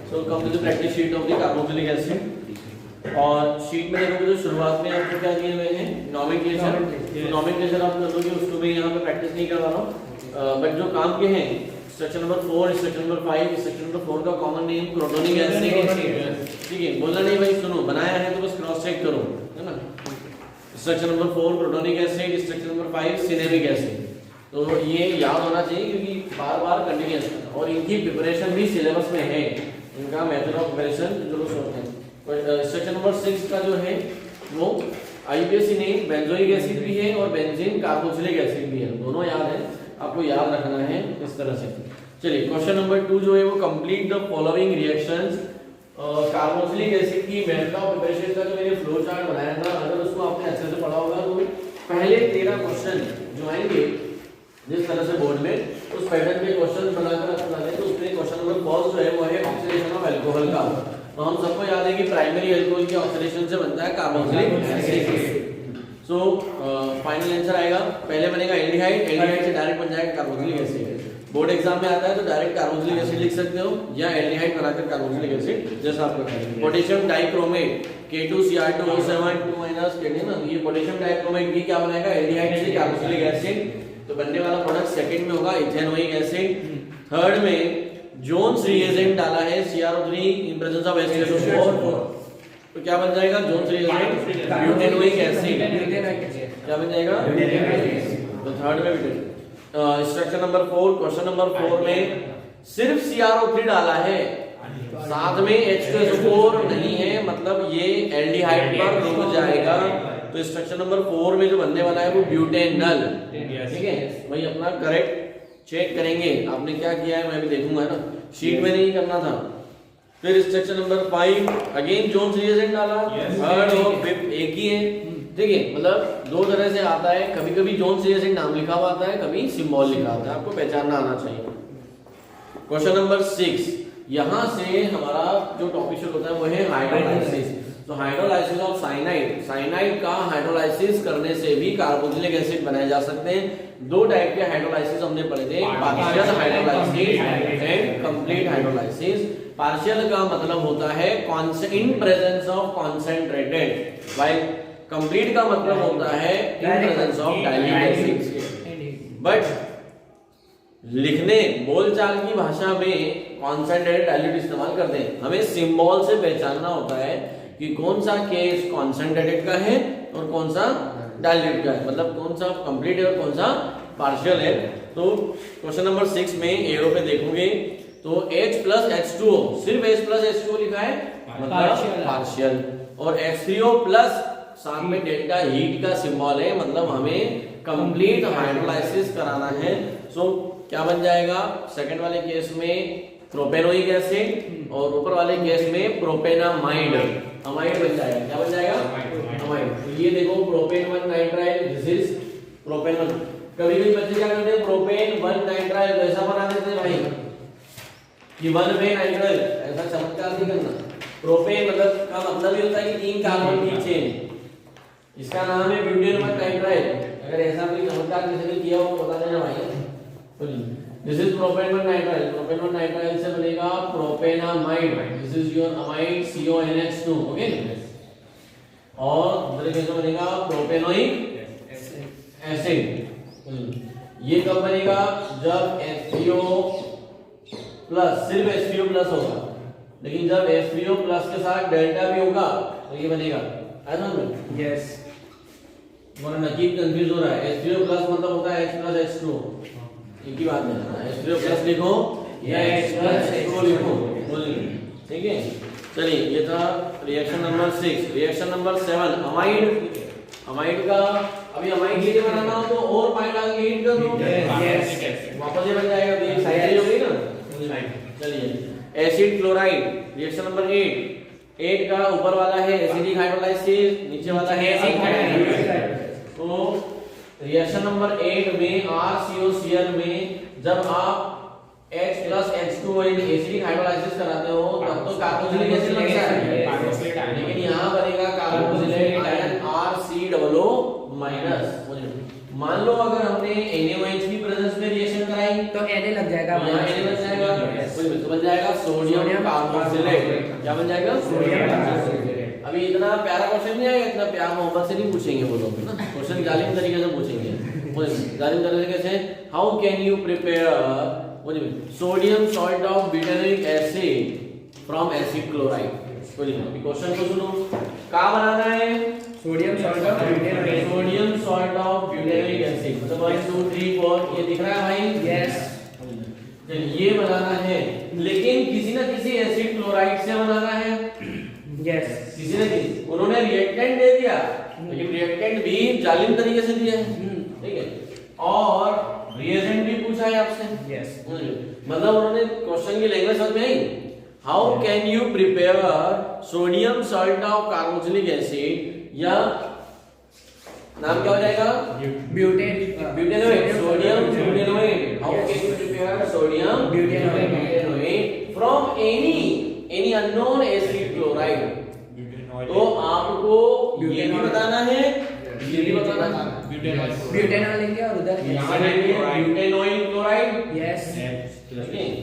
So come to the practice sheet of the carboxylic acid. और sheet में देखोगे तो शुरुआत में आपको क्या दिए हुए हैं, नॉमेनक्लेचर। तो नॉमेनक्लेचर आप कर दोगे, उसको मैं यहाँ पे प्रैक्टिस नहीं कर रहा हूँ। बट जो काम के हैं, structure number 4, structure number 5, structure number 4 का कॉमन नेम क्रोटोनिक एसिड। ठीक है, बोलना नहीं भाई, सुनो, बनाया है तो बस क्रॉस चेक करो, है ना। Structure number 4 protonic acid, structure number 5 cinnamic acid. तो ये याद होना चाहिए क्योंकि बार-बार कंटिन्यूअस है और इनकी प्रिपरेशन भी सिलेबस में है, इनका मेथड ऑफ प्रिपरेशन जरूर होते हैं। स्ट्रक्चर नंबर 6 का जो है वो आईयूपीएसी ने बेंजोइक एसिड भी है और बेंजीन कार्बोक्सिलिक एसिड भी है, दोनों याद है, आपको याद रखना है इस तरह से। चलिए क्वेश्चन नंबर 2 जो है वो complete the following reactions. Carboxylic acid की मेथड ऑफ प्रिपरेशन का जो मैंने फ्लो चार्ट बनाया था, अगर उसको आपने अच्छे से पढ़ा होगा तो पहले 13 क्वेश्चन जो आएंगे जिस तरह से बोर्ड में, उस पैटर्न के क्वेश्चन बनाकर रखना है। तो उसमें क्वेश्चन नंबर फर्स्ट जो है वो है ऑक्सीडेशन ऑफ अल्कोहल का। तो हम सबको याद है कि प्राइमरी अल्कोहल के ऑक्सीडेशन से बनता है carboxylic acid. So final answer आएगा, पहले बनेगा एल्डिहाइड, एल्डिहाइड से डायरेक्ट बन जाएगा कार्बोक्सिलिक एसिड। बोर्ड एग्जाम में आता है तो डायरेक्ट कार्बोक्सिलिक एसिड लिख सकते हो या एल्डिहाइड बनाकर कार्बोक्सिलिक एसिड, जैसा आपको करेंगे। पोटेशियम डाइक्रोमेट K2Cr2O7 2- है ना, ये पोटेशियम डाइक्रोमेट भी क्या बनाएगा, एल्डिहाइड से कार्बोक्सिलिक एसिड। तो बनने वाला प्रोडक्ट सेकंड में होगा इथेनोइक एसिड। थर्ड में जोन्स रिएजेंट डाला है CrO3 in presence of H2SO4, तो क्या बन जाएगा, जोन्स रिएजेंट ब्यूटेनोइक एसिड। क्या बन जाएगा, तो थर्ड में butane. Structure number 4, question number 4 में सिर्फ CrO3 डाला है, साथ में H2SO4 नहीं है, मतलब ये एल्डिहाइड पर रुक जाएगा। तो स्ट्रक्चर नंबर 4 में जो बनने वाला है वो ब्यूटेनल। ठीक है भाई, अपना करेक्ट चेक करेंगे आपने क्या किया है, मैं भी देखूंगा, है ना, शीट में नहीं करना था। फिर structure number 5 again Jones reagent डाला, थर्ड और फिफ्थ एक ही है। ठीक है, मतलब दो तरह से आता है, कभी कभी जोन्स रिएजेंट नाम लिखा हुआ आता है, कभी सिंबल लिखा आता है, आपको पहचानना आना चाहिए। क्वेश्चन नंबर 6, यहाँ से हमारा जो टॉपिक शुरू होता है वो है हाइड्रोलाइसिस। तो हाइड्रोलाइसिस ऑफ साइनाइड, साइनाइड का हाइड्रोलाइसिस करने से भी कार्बोक्सिलिक एसिड बनाए जा सकते हैं। दो टाइप के हाइड्रोलाइसिस हमने पढ़े थे, partial hydrolysis and complete hydrolysis. Partial का मतलब होता है in presence of concentrated, while complete का मतलब होता है in presence of diluted acid. But लिखने बोलचाल की भाषा में कॉन्सेंट्रेटेड डाइल्यूट इस्तेमाल करते हैं, हमें सिंबल से पहचानना होता है कि कौन सा केस कॉन्सेंट्रेटेड का है और कौन सा डाइल्यूट का है, मतलब कौन सा कंप्लीट है और कौन सा पार्शियल है। तो क्वेश्चन नंबर 6 में एरो पे देखोगे तो H प्लस H2O, सिर्फ H प्लस H2O लिखा है मतलब पार्शियल, और H3O प्लस साथ में डेल्टा हीट का सिंबल है, मतलब हमें कंप्लीट हाइड्रोलाइसिस कराना है। सो क्या बन जाएगा, सेकंड वाले केस में प्रोपेनोइक एसिड और ऊपर वाले केस में प्रोपेनामाइड, अमाइड बन जाएगा। क्या बन जाएगा, अमाइड। तो ये देखो propane 1 nitrile, this is propane 1। कभी-कभी बच्चे क्या करते हैं, प्रोपेन 1 नाइट्राइल ऐसा बना देते हैं भाई कि 1 में नाइट्राइल, ऐसा चमत्कार नहीं करना। प्रोपेन मतलब का मतलब ये होता है कि 3 कार्बन की चेन, इसका नाम है ब्यूटेन 1 नाइट्राइल। अगर ऐसा कोई चमत्कार किसी ने किया हो तो बता देना भाई। This is propane 1 nitrile, propane 1 nitrile से बनेगा propanamide, this is your amide CONH2, okay. और दूसरे केस में बनेगा प्रोपेनोइक एसिड। ये कब बनेगा, जब H3O प्लस, सिर्फ H3O प्लस होगा, लेकिन जब H3O प्लस के साथ डेल्टा भी होगा तो ये बनेगा, ऐसा ना? यस, मोरा नकीब कंफ्यूज हो रहा है। H3O प्लस मतलब होता है H प्लस H2O, एक ही बात है। H3O प्लस लिखो या H प्लस H2O लिखो, ठीक है। चलिए, ये था reaction number 6। Reaction number 7 amide. Amide का अभी अमाइड हीट बनाना हो तो और पानी डाल के हीट कर दो, यस, वापस ये बन जाएगा, ये साइड हो गई ना। चलिए, एसिड क्लोराइड रिएक्शन नंबर 8 का ऊपर वाला है एसिडिक हाइड्रोलाइसिस, नीचे वाला है एसिडिक हाइड्रोलाइसिस। तो रिएक्शन नंबर 8 में RCOCl में जब आप H plus H2O acidic hydrolysis कराते हो तब तो कार्बोक्सिलिक एसिड लगता है, लेकिन यहाँ बनेगा कार्बोक्सिलेट आयन RCOO माइनस। मान लो अगर हमने NaOH की प्रेजेंस में रिएक्शन कराई तो Na लग जाएगा, यहाँ Na लग जाएगा। बन जाएगा सोडियम कार्बोक्सिलेट। क्या बन जाएगा? Sodium carboxylate. अभी इतना प्यारा क्वेश्चन नहीं आएगा, इतना प्यार मोहब्बत से नहीं पूछेंगे वो लोग ना, क्वेश्चन जालिम तरीके से पूछेंगे। जालिम तरीके से how can you prepare sodium salt of butanoic acid from acid chloride. अभी क्वेश्चन को सुनो, क्या बनाना है? Sodium salt of butanoic acid. मतलब 1 2 3 4 ये दिख रहा है भाई? यस। ये बनाना है, लेकिन किसी ना किसी एसिड क्लोराइड से बनाना है। यस। किसी ना किसी, उन्होंने रिएक्टेंट दे दिया, लेकिन रिएक्टेंट भी जालिम तरीके से दिया है, ठीक है, और रिएजेंट भी पूछा है आपसे। यस। मतलब उन्होंने क्वेश्चन की लैंग्वेज समझ में आई। How can you prepare sodium salt of carboxylic acid, या नाम क्या हो जाएगा? Butanoic. Sodium butanoic. How can you prepare sodium butanoic from any unknown acid chloride. तो आपको ये भी बताना है, ये भी बताना है। ब्यूटेनॉल लेंगे और उधर यहाँ लेंगे ब्यूटेनॉइल क्लोराइड। यस।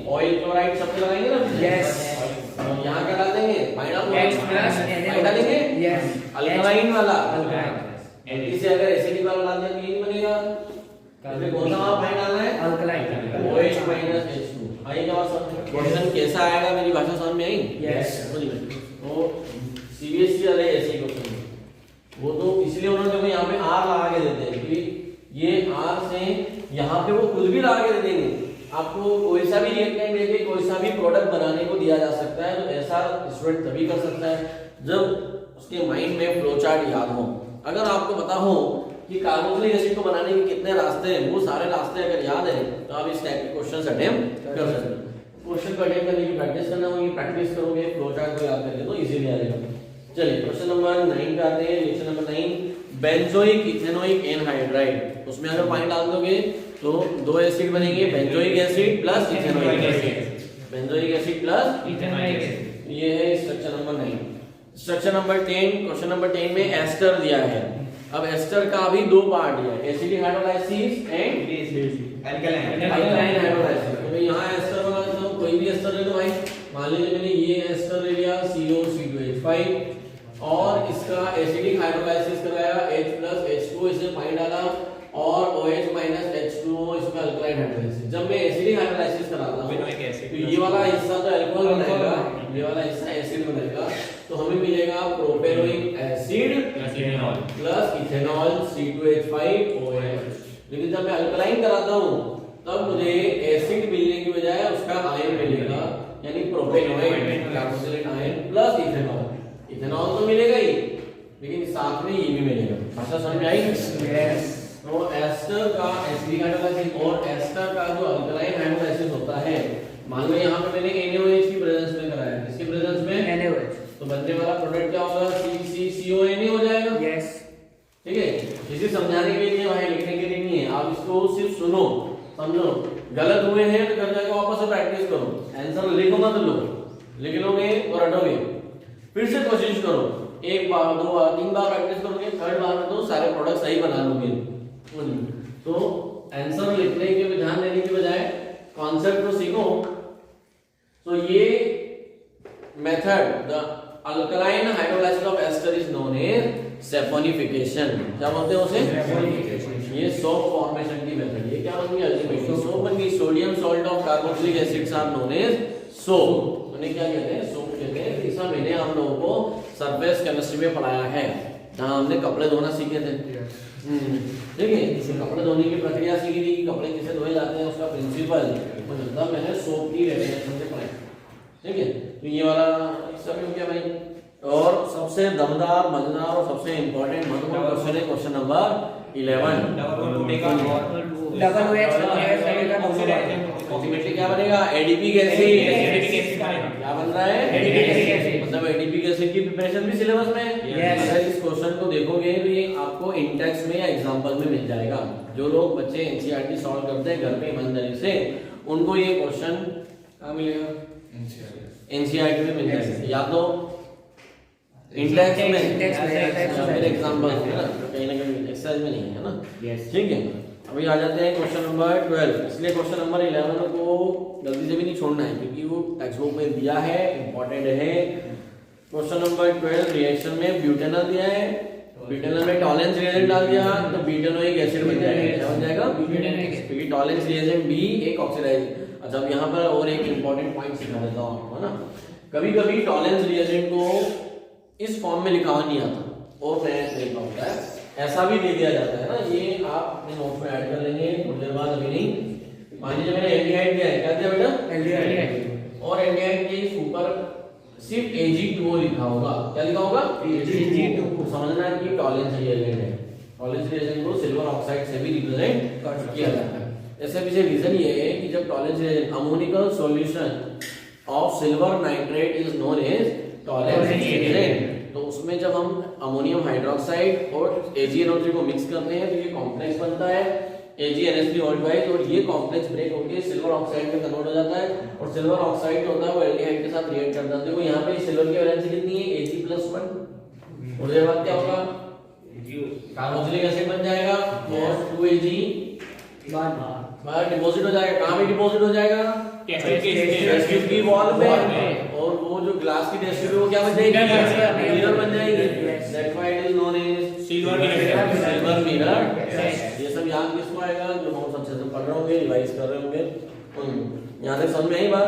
ऑयल क्लोराइड सब पे लगाएंगे ना? यस। यहाँ क्या डाल देंगे? H+ डालेंगे। यस। अल्कलाइन वाला, इसे अगर एसिडिक वाला डाल दें तो ये बनेगा। इसमें कौन सा फाइन डालना है? अल्कलाइन। OH- H2। आइए क्या बात, क्वेश्चन कैसा आएगा मेरी भाषा समझ में आई? यस। तो सीबीएसई वाले ऐसे क्वेश्चन, वो तो इसलिए उन्होंने देखो यहाँ पे R लगा के देते हैं कि ये R से यहाँ पे वो कुछ भी लगा के दे देंगे, आपको कोई सा भी रिएक्टेंट देके कोई सा भी प्रोडक्ट बनाने को दिया जा सकता है। तो ऐसा स्टूडेंट तभी कर सकता है जब उसके माइंड में फ्लो चार्ट याद हो। अगर आपको पता हो कि कार्बोक्सिलिक एसिड को बनाने के कितने रास्ते हैं, वो सारे रास्ते अगर याद है तो आप इस टाइप के क्वेश्चन अटेम्प्ट कर सकते हैं। क्वेश्चन को अटेम्प्ट करने की प्रैक्टिस करना होगी, प्रैक्टिस करोगे फ्लो चार्ट को याद करके तो इजीली आ जाएगा। चलिए क्वेश्चन नंबर 9 पे आते हैं। Question number 9, benzoic ethanoic anhydride. उसमें अगर पानी डाल दोगे तो दो एसिड बनेंगे, benzoic acid plus ethanoic acid. Benzoic acid plus ethanoic acid, ये है structure number 9। Structure number 10, question number 10 में एस्टर दिया है। अब एस्टर का भी दो पार्ट दिया है, acidic hydrolysis and alkaline hydrolysis. तो यहाँ एस्टर बना देता हूं, कोई भी एस्टर ले लो भाई। मान लीजिए मैंने ये एस्टर ले लिया COC2H5 और इसका एसिडिक हाइड्रोलाइसिस कराया H+H2, इसमें पानी डाला और OH- H2O, इसमें अल्कलाइन हाइड्रोलाइसिस। जब मैं एसिडिक हाइड्रोलाइसिस कराता हूं तो ये वाला हिस्सा तो अल्कोहल बनाएगा, ये वाला हिस्सा एसिड बनाएगा, तो हमें मिलेगा propanoic acid plus ethanol C2H5OH। लेकिन जब मैं अल्कलाइन कराता हूं तब मुझे एसिड मिलने की बजाय उसका आयन मिलेगा, यानी propanoic carboxylate ion plus ethanol. Ethanol तो मिलेगा ही, लेकिन साथ में ये भी मिलेगा। भाषा समझ में आई? यस। तो एस्टर का एसिडिक हाइड्रोलाइसिस और एस्टर का जो अल्कलाइन हाइड्रोलाइसिस होता है, मान लो यहाँ पे मैंने NaOH की प्रेजेंस में कराया, किसके प्रेजेंस में? NaOH। तो बनने वाला प्रोडक्ट क्या होगा? CCCONA हो जाएगा। यस, ठीक है। इसे समझाने के लिए भाई, लिखने के लिए नहीं है, आप इसको सिर्फ सुनो, समझो। गलत हुए हैं तो घर जाके वापस से प्रैक्टिस करो, आंसर लिखो मत लो, लिख लोगे और रटोगे, फिर से कोशिश करो, एक बार दो बार तीन बार प्रैक्टिस करोगे, थर्ड बार में तो सारे प्रोडक्ट सही बना लोगे। तो आंसर लिखने के ध्यान देने के बजाय कॉन्सेप्ट को सीखो। तो ये method, the alkaline hydrolysis of ester is known as saponification. क्या बोलते हैं उसे? सैफोनिफिकेशन। ये सोप फॉर्मेशन की मेथड। ये क्या बन गई? अल्टीमेटली सोप बन गई। Sodium salt of carboxylic acids are known as soap. उन्हें क्या कहते हैं? सोप कहते हैं। तीसरा मैंने हम लोगों को सरफेस केमिस्ट्री में पढ़ाया है, जहां हमने कपड़े धोना सीखे थे। ठीक है, कपड़े धोने की प्रक्रिया सीखी थी कि कपड़े कैसे धोए जाते हैं, उसका प्रिंसिपल मतलब मैंने सोप की डेफिनेशन से पढ़ाया। ठीक है, तो ये वाला सब हो गया भाई। और सबसे दमदार, मजेदार और सबसे इंपॉर्टेंट महत्वपूर्ण क्वेश्चन है क्वेश्चन नंबर 11। अल्टीमेटली क्या बनेगा? ADP acid. क्या बन रहा है? मतलब एडीपी एसिड की प्रिपरेशन भी सिलेबस में है। अगर इस क्वेश्चन को देखोगे तो ये आपको इंटेक्स में या एग्जांपल में मिल जाएगा। जो लोग बच्चे एनसीईआरटी सॉल्व करते हैं घर पे ईमानदारी से, उनको ये क्वेश्चन कहाँ मिलेगा? एनसीईआरटी में मिल जाएगा, या तो इंडेक्स में या फिर एग्जांपल है ना, कहीं ना कहीं एक्सरसाइज में नहीं है ना। ठीक है, अभी आ जाते हैं क्वेश्चन नंबर 12। इसलिए क्वेश्चन नंबर 11 को जल्दी से भी नहीं छोड़ना है क्योंकि वो टेक्स्ट बुक में दिया है, इंपॉर्टेंट है। क्वेश्चन नंबर 12 रिएक्शन में ब्यूटेनॉल दिया है, ब्यूटेनॉल में टॉलेंस रिएजेंट डाल दिया तो ब्यूटेनोइक एसिड बन जाएगा। क्या बन जाएगा? क्योंकि टॉलेंस रिएजेंट भी एक ऑक्सीडाइज। अच्छा अब यहाँ पर और एक इंपॉर्टेंट पॉइंट सिखा देता हूँ आपको ना। कभी कभी टॉलेंस रिएजेंट को इस फॉर्म में लिखा नहीं आता और मैं लिखा होता है, ऐसा भी दे दिया जाता है ना। ये आप अपने नोट में ऐड कर लेंगे थोड़ी देर बाद, अभी नहीं। मान लीजिए मैंने एल्डिहाइड दिया है, क्या दिया बेटा? एल्डिहाइड। और एल्डिहाइड के ऊपर सिर्फ Ag2O लिखा होगा। क्या लिखा होगा? Ag2O। समझना है कि टॉलेंस रिएजेंट है। टॉलेंस रिएजेंट को सिल्वर ऑक्साइड से भी रिप्रेजेंट किया जाता है। इससे पीछे रीजन ये है कि जब Tollens reagent ammoniacal solution of silver nitrate is known as Tollens reagent, तो उसमें जब हम अमोनियम हाइड्रोक्साइड और AgNO3 को मिक्स करते हैं तो ये कॉम्प्लेक्स बनता है AgNH3 और ये कॉम्प्लेक्स ब्रेक होकर सिल्वर ऑक्साइड में कन्वर्ट हो जाता है। और सिल्वर ऑक्साइड होता है वो एल्डिहाइड के साथ रिएक्ट करता है। देखो यहाँ पे सिल्वर की वैलेंसी कितनी है? Ag+1। और उसके बाद क्या होगा? कार्बोक्सिलिक एसिड बन जाएगा और 2Ag बाहर डिपॉजिट हो जाएगा। कहाँ पे डिपॉजिट हो जाएगा? टेस्ट ट्यूब की वॉल पे। और वो जो ग्लास की टेस्ट ट्यूब है वो क्या बन जाएगी? मिरर बन जाएगी। That's why it is known as silver mirror. ये सब याद किसको आएगा? जो हम अच्छे से पढ़ रहे होंगे, रिवाइज कर रहे होंगे। यहाँ तक समझ में आई बात?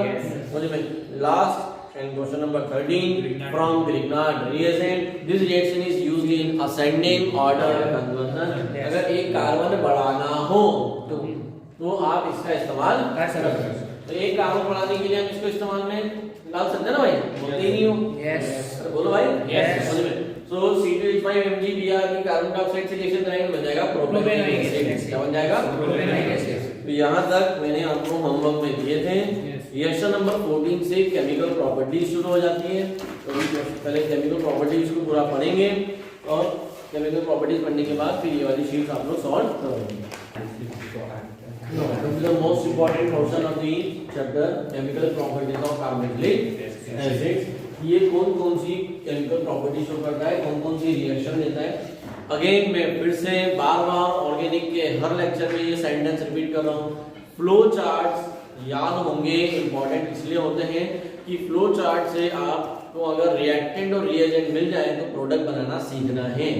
मुझे में last and question number 13 from Grignard reagent this reaction is used in ascending order conversion. अगर एक कार्बन बढ़ाना हो तो आप इसका इस्तेमाल कर सकते हैं। तो एक कार्बन बढ़ाने के लिए हम इसको इस्तेमाल में डाल सकते हैं ना भाई? बोलते ही नहीं हो। यस बोलो भाई। यस समझ में। सो C2H5 MgBr की कार्बन डाइऑक्साइड से रिएक्शन कराएंगे बन जाएगा प्रोपेनोइक एसिड। क्या बन जाएगा? Propanoic acid. तो यहाँ तक मैंने आपको होमवर्क में दिए थे। रिएक्शन नंबर 14 से केमिकल प्रॉपर्टीज शुरू हो जाती है। तो पहले केमिकल प्रॉपर्टीज को पूरा पढ़ेंगे और केमिकल प्रॉपर्टीज पढ़ने के बाद फिर ये वाली शीट आप लोग सॉल्व करेंगे। No, this is the most important portion of the chapter, chemical properties of carboxylic acids. ये कौन-कौन सी केमिकल प्रॉपर्टी शो करता है, कौन-कौन सी रिएक्शन देता है। अगेन मैं फिर से बार-बार ऑर्गेनिक के हर लेक्चर में ये सेंटेंस रिपीट कर रहा हूँ। फ्लो चार्ट्स याद होंगे, इंपॉर्टेंट इसलिए होते हैं कि फ्लो चार्ट से आपको अगर रिएक्टेंट और रिएजेंट मिल जाए तो प्रोडक्ट बनाना सीखना है।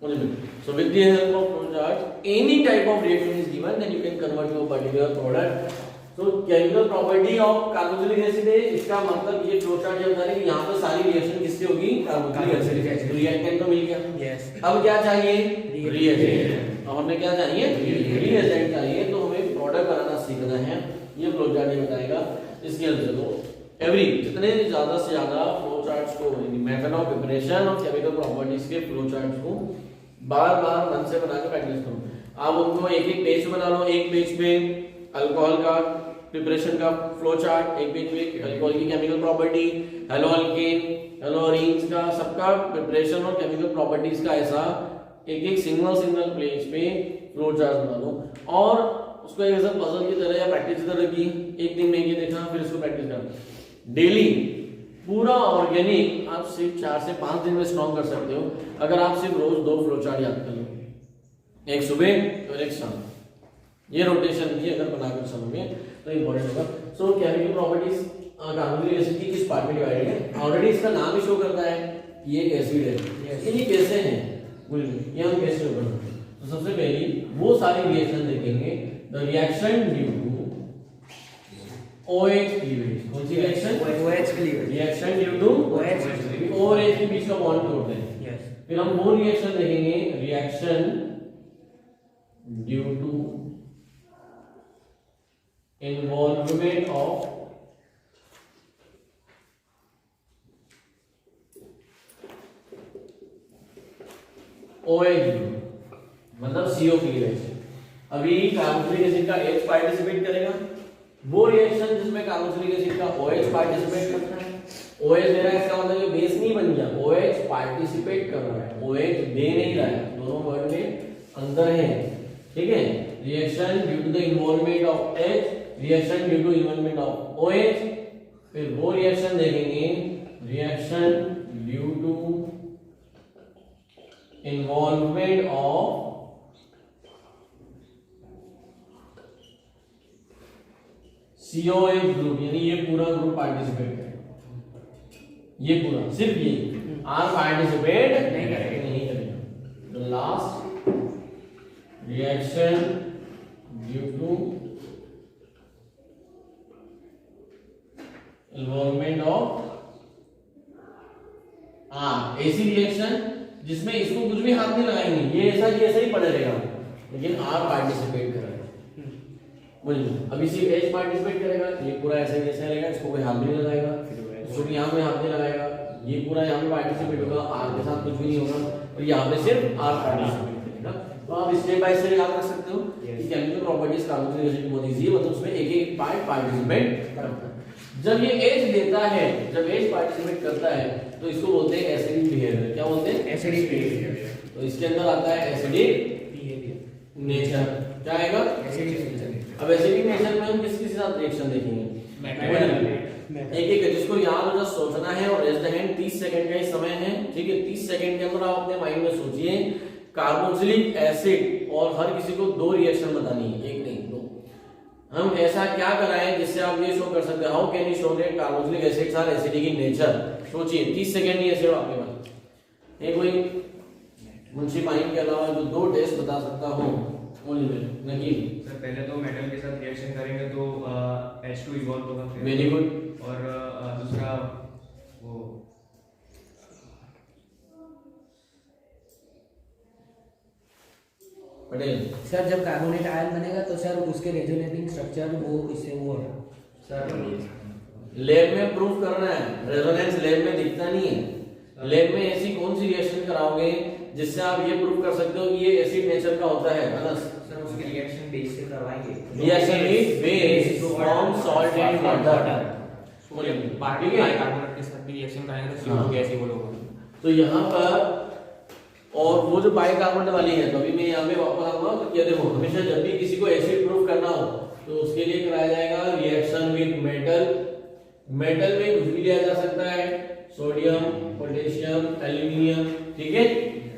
So with the help of flow chart, any type of reaction is given, then you can convert to a particular product. So chemical property of carboxylic acid है, इसका मतलब ये फ्लो चार्ट ये बता रहे हैं कि यहाँ पर सारी रिएक्शन किससे होगी? Carboxylic acid. रिएक्टेंट तो मिल गया। yes. अब क्या चाहिए? रिएजेंट। अब हमें क्या चाहिए? रिएजेंट चाहिए। तो हमें प्रोडक्ट बनाना सीखना है। ये फ्लो चार्ट ये बताएगा। इसकी हेल्प से तो एवरी जितने ज्यादा से ज्यादा फ्लो चार्ट्स को, मेथड ऑफ प्रिपरेशन और केमिकल प्रॉपर्टीज के फ्लो चार्ट्स को बार-बार मन से बना के प्रैक्टिस करो। आप उनको एक-एक पेज बना लो। एक पेज पे अल्कोहल का प्रिपरेशन का फ्लो चार्ट, एक पेज पे अल्कोहल की chemical property, hello alkane, hello arenes का सबका प्रिपरेशन और केमिकल प्रॉपर्टीज का ऐसा एक-एक सिंगल पेज पे फ्लो चार्ट बना लो। और उसको एक ऐसा पजल की तरह या प्रैक्टिस की तरह की, एक दिन में ये देखा फिर इसको प्रैक्टिस करना। डेली पूरा ऑर्गेनिक आप सिर्फ 4 से 5 दिन में स्ट्रॉन्ग कर सकते हो अगर आप सिर्फ रोज 2 फ्लो चार्ट याद कर लो, एक सुबह और एक शाम। ये रोटेशन भी अगर बनाकर समझोगे तो इंपॉर्टेंट होगा। सो केमिकल प्रॉपर्टीज कार्बोक्सिलिक एसिड की किस पार्ट में डिवाइडेड है? ऑलरेडी इसका नाम ही शो करता है कि ये एसिड है। ये कैसे है ये हम कैसे शो करते हैं? तो सबसे पहली वो सारी रिएक्शन देखेंगे, the reaction due to OH cleavage. कौन सी reaction? OH cleavage. Reaction due to OH cleavage. OH के बीच का बॉन्ड तोड़ते हैं। यस। फिर हम वो रिएक्शन देखेंगे, reaction due to involvement of OH मतलब CO क्लीवेज। अभी कार्बोक्सिलिक एसिड का H पार्टिसिपेट करेगा, वो रिएक्शन जिसमें कार्बोक्सिलिक एसिड का OH पार्टिसिपेट करता है। OH दे रहा है, इसका मतलब ये बेस नहीं बन गया, OH पार्टिसिपेट कर रहा है, OH दे नहीं रहा है। दोनों वर्ड में अंतर है, ठीक है। Reaction due to the involvement of H, reaction due to involvement of OH। फिर वो रिएक्शन देखेंगे, reaction due to involvement of COH group, यानी ये पूरा ग्रुप पार्टिसिपेट करेगा, ये पूरा सिर्फ ये R पार्टिसिपेट नहीं करेगा। The last reaction due to involvement of ऐसी रिएक्शन जिसमें इसको कुछ भी हाथ नहीं लगाएंगे, ये ऐसा कि ऐसा ही पड़े रहेगा, लेकिन R पार्टिसिपेट करेगा। बोलिए अभी सिर्फ H पार्टिसिपेट करेगा, ये पूरा ऐसे ही ऐसे रहेगा, इसको कोई हाथ भी नहीं लगाएगा, इसको भी यहाँ पे हाथ नहीं लगाएगा, ये पूरा यहाँ पे पार्टिसिपेट होगा, R के साथ कुछ भी नहीं होगा, और यहाँ पे सिर्फ R पार्टिसिपेट करेगा। तो आप स्टेप बाय स्टेप याद रख सकते हो कि केमिकल प्रॉपर्टीज कार्बोक्सिलिक एसिड की बहुत इजी है, मतलब उसमें एक एक पार्ट पार्टिसिपेट करता है। जब ये H देता है, जब H पार्टिसिपेट करता है तो इसको बोलते हैं एसिडिक बिहेवियर। क्या बोलते हैं? Acidic behaviour. तो इसके अंदर आता है एसिडिक नेचर। क्या आएगा? Acidic nature. अब एसिडिक नेचर में हम किसके साथ रिएक्शन देखेंगे? एक एक जिसको याद हो, जस्ट सोचना है, और रेज द हैंड। 30 सेकंड का ही समय है, ठीक है। 30 सेकंड के अंदर आप अपने माइंड में सोचिए कार्बोक्सिलिक एसिड, और हर किसी को 2 रिएक्शन बतानी है, एक नहीं 2। हम ऐसा क्या कराएं जिससे आप ये शो कर सकते हैं, how can you show that carboxylic acids are acidic in nature. सोचिए 30 सेकंड ही ऐसे आपके पास। एक कोई मुंशी पाइन के अलावा जो 2 टेस्ट बता सकता हूं, नहीं सर पहले तो मेटल के साथ रिएक्शन करेंगे तो H2 इवॉल्व होगा, वेरी गुड। और दूसरा वो पटेल सर जब कार्बोनेट आयन बनेगा तो सर उसके रेजोनेटिंग स्ट्रक्चर वो इससे वो है सर लैब में प्रूफ करना है, रेजोनेंस लैब में दिखता नहीं है। लैब में ऐसी कौन सी रिएक्शन कराओगे जिससे आप ये प्रूफ कर सकते हो कि ये एसिड नेचर का होता है? अनस सर उसकी रिएक्शन बेस से करवाएंगे। Reaction with base from salt and water. बोलिए बाकी कार्बोनेट के साथ भी रिएक्शन करेंगे तो CO2 गैस इवॉल्व होगा। तो यहाँ पर, और वो जो बाइकार्बोनेट वाली है, तो अभी मैं यहाँ पे वापस आऊंगा तो क्या देखो, हमेशा जब भी किसी को एसिड प्रूफ करना हो तो उसके लिए कराया जाएगा रिएक्शन विद मेटल। मेटल में कुछ भी लिया जा सकता है, सोडियम, पोटेशियम, एल्यूमिनियम, ठीक है।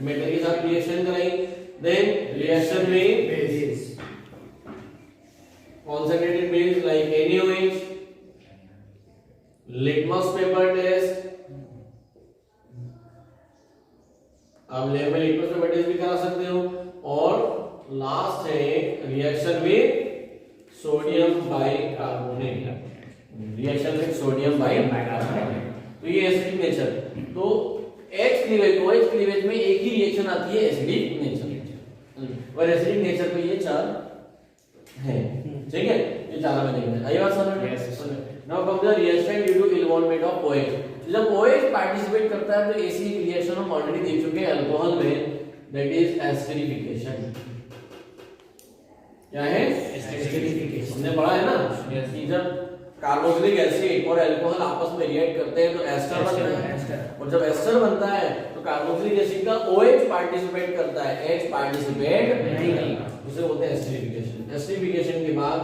मेटल के साथ रिएक्शन कराई, then reaction with base, concentrated base like NaOH, litmus paper test. आप लैब में लिटमस पेपर टेस्ट भी करा सकते हो। और लास्ट है reaction with sodium bicarbonate, reaction with sodium bicarbonate. तो ये एसिडिक नेचर। तो H क्लीवेज, OH क्लीवेज में एक ही रिएक्शन आती है एसिडिक नेचर, और एसिडिक नेचर पे ये 4 है, ठीक है। ये 4 में देखना है। आई बात समझ? Now come the reaction due to involvement of OH। जब OH पार्टिसिपेट करता है तो एसिडिक रिएक्शन हम ऑलरेडी देख चुके हैं अल्कोहल में, दैट इज एस्टरिफिकेशन। क्या है? एस्टरिफिकेशन। हमने पढ़ा है ना कि जब कार्बोक्सिलिक एसिड और अल्कोहल आपस में रिएक्ट करते हैं तो एस्टर बनता है, और जब एस्टर बनता है तो कार्बोक्सिलिक एसिड का OH पार्टिसिपेट करता है, H पार्टिसिपेट नहीं करता, उसे बोलते हैं एस्टरिफिकेशन। एस्टरिफिकेशन के बाद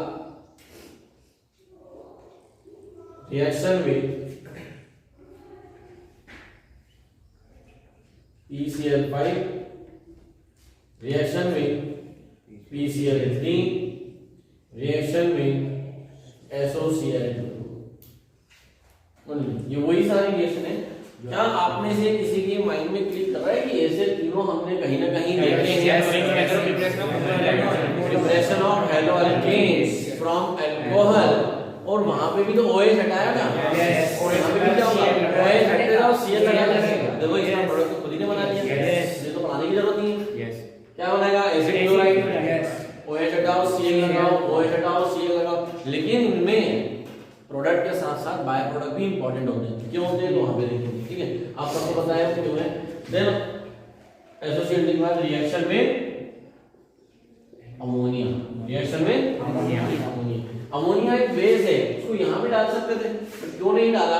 reaction with PCl5, reaction with PCl3, reaction with SOCl2। ये वही सारी रिएक्शन है। क्या आप में से किसी के माइंड में क्लिक कर रहा है कि ऐसे तीनों हमने कहीं ना कहीं देखे हैं? डिप्रेशन ऑफ हैलोअल्केन्स फ्रॉम अल्कोहल, और वहां पे भी तो OH हटाया ना, और यहाँ पे भी क्या होगा? OH हटेगा और Cl लगा देगा। देखो इसका प्रोडक्ट तो खुद ही ने बना लिया, ये तो बनाने की जरूरत नहीं है। क्या बनेगा? Acid chloride. OH हटाओ, Cl लगाओ, OH हटाओ, Cl लगाओ। लेकिन इनमें प्रोडक्ट के साथ साथ बाय प्रोडक्ट भी इंपॉर्टेंट होते हैं। क्यों होते हैं तो वहां पे देखेंगे, ठीक है। आप सबको पता है क्यों है। देन एसोसिएटेड के बाद रिएक्शन में अमोनिया, रिएक्शन में अमोनिया एक बेस है, उसको यहां पे डाल सकते थे, बट क्यों नहीं डाला?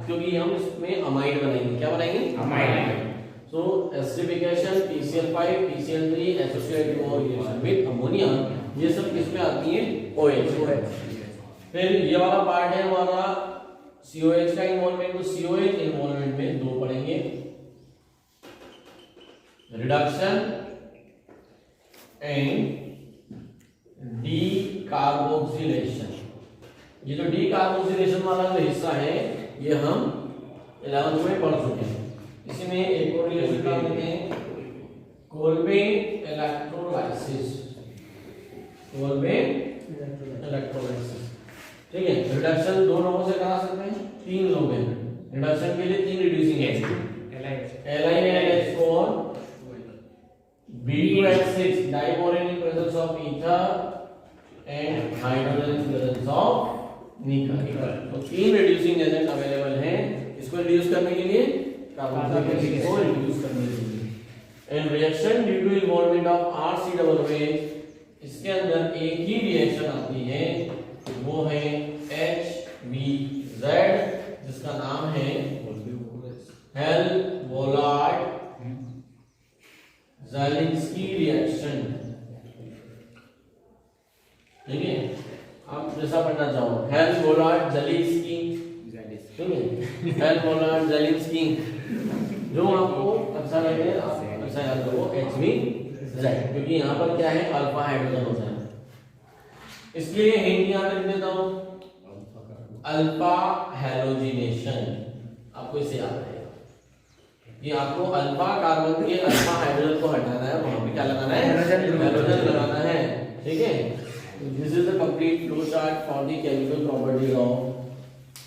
क्योंकि हम इसमें अमाइड बनाएंगे। क्या बनाएंगे? Amide. So acidification, PCl5, PCl3, associated reaction with ammonia, ये सब किसमें आती है? OH। फिर ये वाला पार्ट है हमारा COH का इन्वॉल्वमेंट। तो COH इन्वॉल्वमेंट में 2 पढ़ेंगे, रिडक्शन एंड डीकार्बोक्सिलेशन। ये जो डीकार्बोक्सिलेशन वाला जो हिस्सा है ये हम 11th में पढ़ चुके हैं। इसी में एक और रिएक्शन का लेते हैं, कोल्बे इलेक्ट्रोलाइसिस। कोल्बे इलेक्ट्रोलाइसिस, ठीक है। रिडक्शन दो लोगों से करा सकते हैं, तीन लोग हैं। रिडक्शन के लिए तीन reducing agent, LiNH4, B2H6 डाइमोरेन in presence of ether and hydrogen in presence of nickel। तो तीन रिड्यूसिंग एजेंट अवेलेबल हैं इसको रिड्यूस करने के लिए, कार्बोक्सिलिक एसिड को रिड्यूस करने के लिए। And reaction due to involvement of RC, इसके अंदर एक ही रिएक्शन आती है, वो है HVZ, जिसका नाम है हेल-वोलार्ड ज़ेलिंस्की रिएक्शन, ठीक है। आप जैसा पढ़ना चाहो, हेल-वोलार्ड ज़ेलिंस्की, ठीक है, हेल-वोलार्ड ज़ेलिंस्की, जो आपको अच्छा लगे आप अच्छा याद करो HVZ, क्योंकि यहाँ पर क्या है, अल्फा हाइड्रोजन होता है, इसलिए हिंट यहाँ पे लिख देता हूँ, अल्फा हैलोजिनेशन, आपको इसे याद रहेगा कि आपको अल्फा कार्बन के अल्फा हाइड्रोजन को हटाना है, वहां पे क्या लगाना है, हैलोजन लगाना है, ठीक है। This is the complete flow chart for the chemical properties of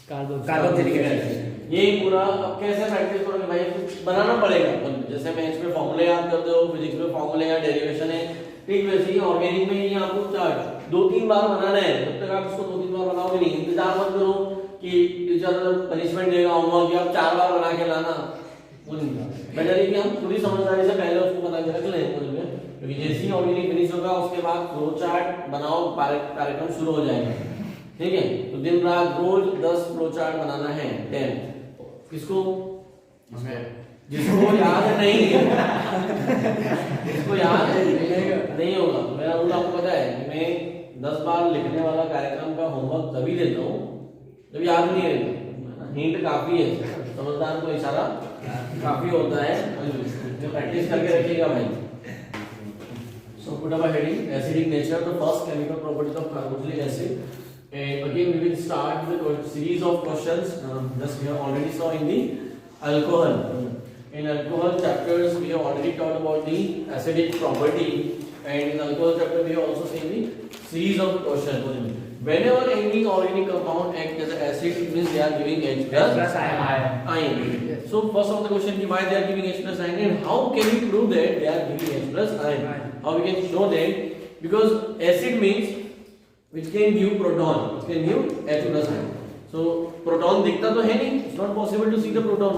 carboxylic acid. ये पूरा अब कैसे प्रैक्टिस करोगे भाई, कुछ बनाना पड़ेगा, जैसे मैथ्स में फॉर्मूले याद करते हो, फिजिक्स में फॉर्मूले या डेरिवेशन है, ठीक वैसे ही ऑर्गेनिक में ही आपको चार्ट 2-3 बार बनाना है। जब तक आप इसको 2-3 बार बनाओगे नहीं, इंतजार मत करो कि टीचर पनिशमेंट देगा होमवर्क कि आप 4 बार बना के लाना, बेटर है कि हम पूरी समझदारी से पहले उसको बना के रख लें, क्योंकि जैसे ही ऑर्गेनिक फिनिश होगा उसके बाद फ्लो चार्ट बनाओ, कार्यक्रम शुरू हो जाएगा, ठीक है। तो दिन रात रोज 10 फ्लो चार्ट बनाना है, 10 किसको, जिसको याद नहीं जिसको याद नहीं होगा, मेरा रूल आपको पता है कि मैं 10 बार लिखने वाला कार्यक्रम का होमवर्क तभी देता हूँ जब याद नहीं रहता। हिंट काफी है, समझदार को इशारा काफी होता है, जो प्रैक्टिस करके रखिएगा भाई। So put up a heading, acidic nature, the first chemical properties of carboxylic acid, and again we will start with a series of questions. Just we have already saw in the alcohol. In alcohol chapters we have already talked about the acidic property, and in alcohol chapter we have also seen the series of questions. Whenever any organic compound acts as an acid, it means they are giving H plus ion. So first of the question is why they are giving H plus ion, and how can we prove that they are giving H plus ion? How we can show that? Because acid means which can give proton, which can give H plus ion. So proton दिखता तो है नहीं, it's not possible to see the proton,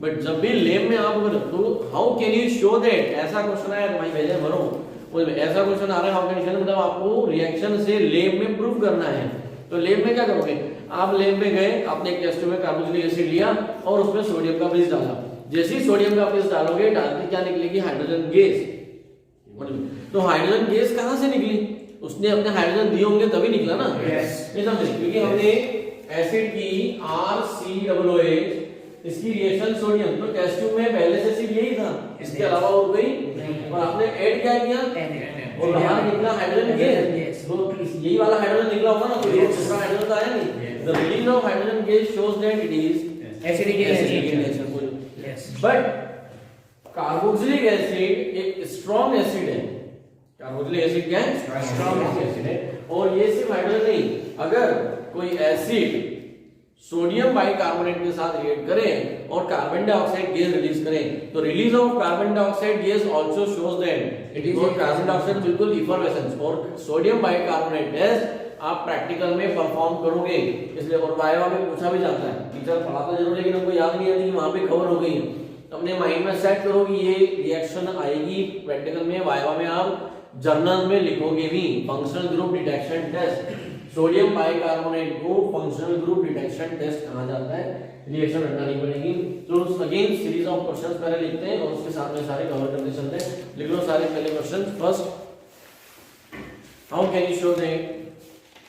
but जब भी lab में आप करो तो how can you show that? ऐसा क्वेश्चन आया तो भाई भेजे भरो, ऐसा क्वेश्चन आ रहा है, हाउ कैन यू, मतलब आपको रिएक्शन से लैब में प्रूव करना है। तो लैब में क्या करोगे, आप लैब में गए, आपने एक टेस्ट में कार्बोक्सिलिक एसिड लिया और उसमें सोडियम का ब्रिज डाला, जैसे ही सोडियम का ब्रिज डालोगे, डालते क्या निकलेगी, हाइड्रोजन गैस। तो हाइड्रोजन गैस कहां से निकली, उसने अपने हाइड्रोजन दिए होंगे तभी निकला ना, ये समझे, क्योंकि हमने एसिड की RCOOH, इसकी रिएक्शन सोडियम, तो टेस्ट ट्यूब में पहले से सिर्फ यही था, इसके अलावा और कोई, और आपने ऐड क्या किया और बाहर निकला हाइड्रोजन गैस, तो यही वाला हाइड्रोजन निकला होगा ना, कोई दूसरा हाइड्रोजन तो आया नहीं। The release of hydrogen gas shows that it is acidic in nature. But carboxylic acid एक स्ट्रॉन्ग एसिड है, कार्बोक्सिलिक एसिड क्या है, स्ट्रॉन्ग एसिड है, और ये सिर्फ हाइड्रोजन नहीं, अगर कोई एसिड सोडियम बाइकार्बोनेट के साथ रिएक्ट करें और कार्बन डाइऑक्साइड गैस रिलीज करें, तो release of carbon dioxide gas also shows that it is carbon dioxide बिल्कुल इफरवेसेंस, और सोडियम बाइकार्बोनेट टेस्ट आप प्रैक्टिकल में परफॉर्म करोगे, इसलिए और वाइवा में पूछा भी जाता है, टीचर पढ़ाता जरूर लेकिन हमको याद नहीं आती कि वहां पे कवर हो गई है, तो अपने माइंड में सेट करो कि ये रिएक्शन आएगी प्रैक्टिकल में, वाइवा में आप जर्नल में लिखोगे भी, functional group detection test, sodium bicarbonate को फंक्शनल ग्रुप डिटेक्शन टेस्ट कहा जाता है, रिएक्शन रटना नहीं पड़ेगी। तो अगेन सीरीज ऑफ क्वेश्चंस पहले लिखते हैं और उसके साथ में सारे कवर करते चलते हैं। लिख लो सारे पहले question. First, how can you show that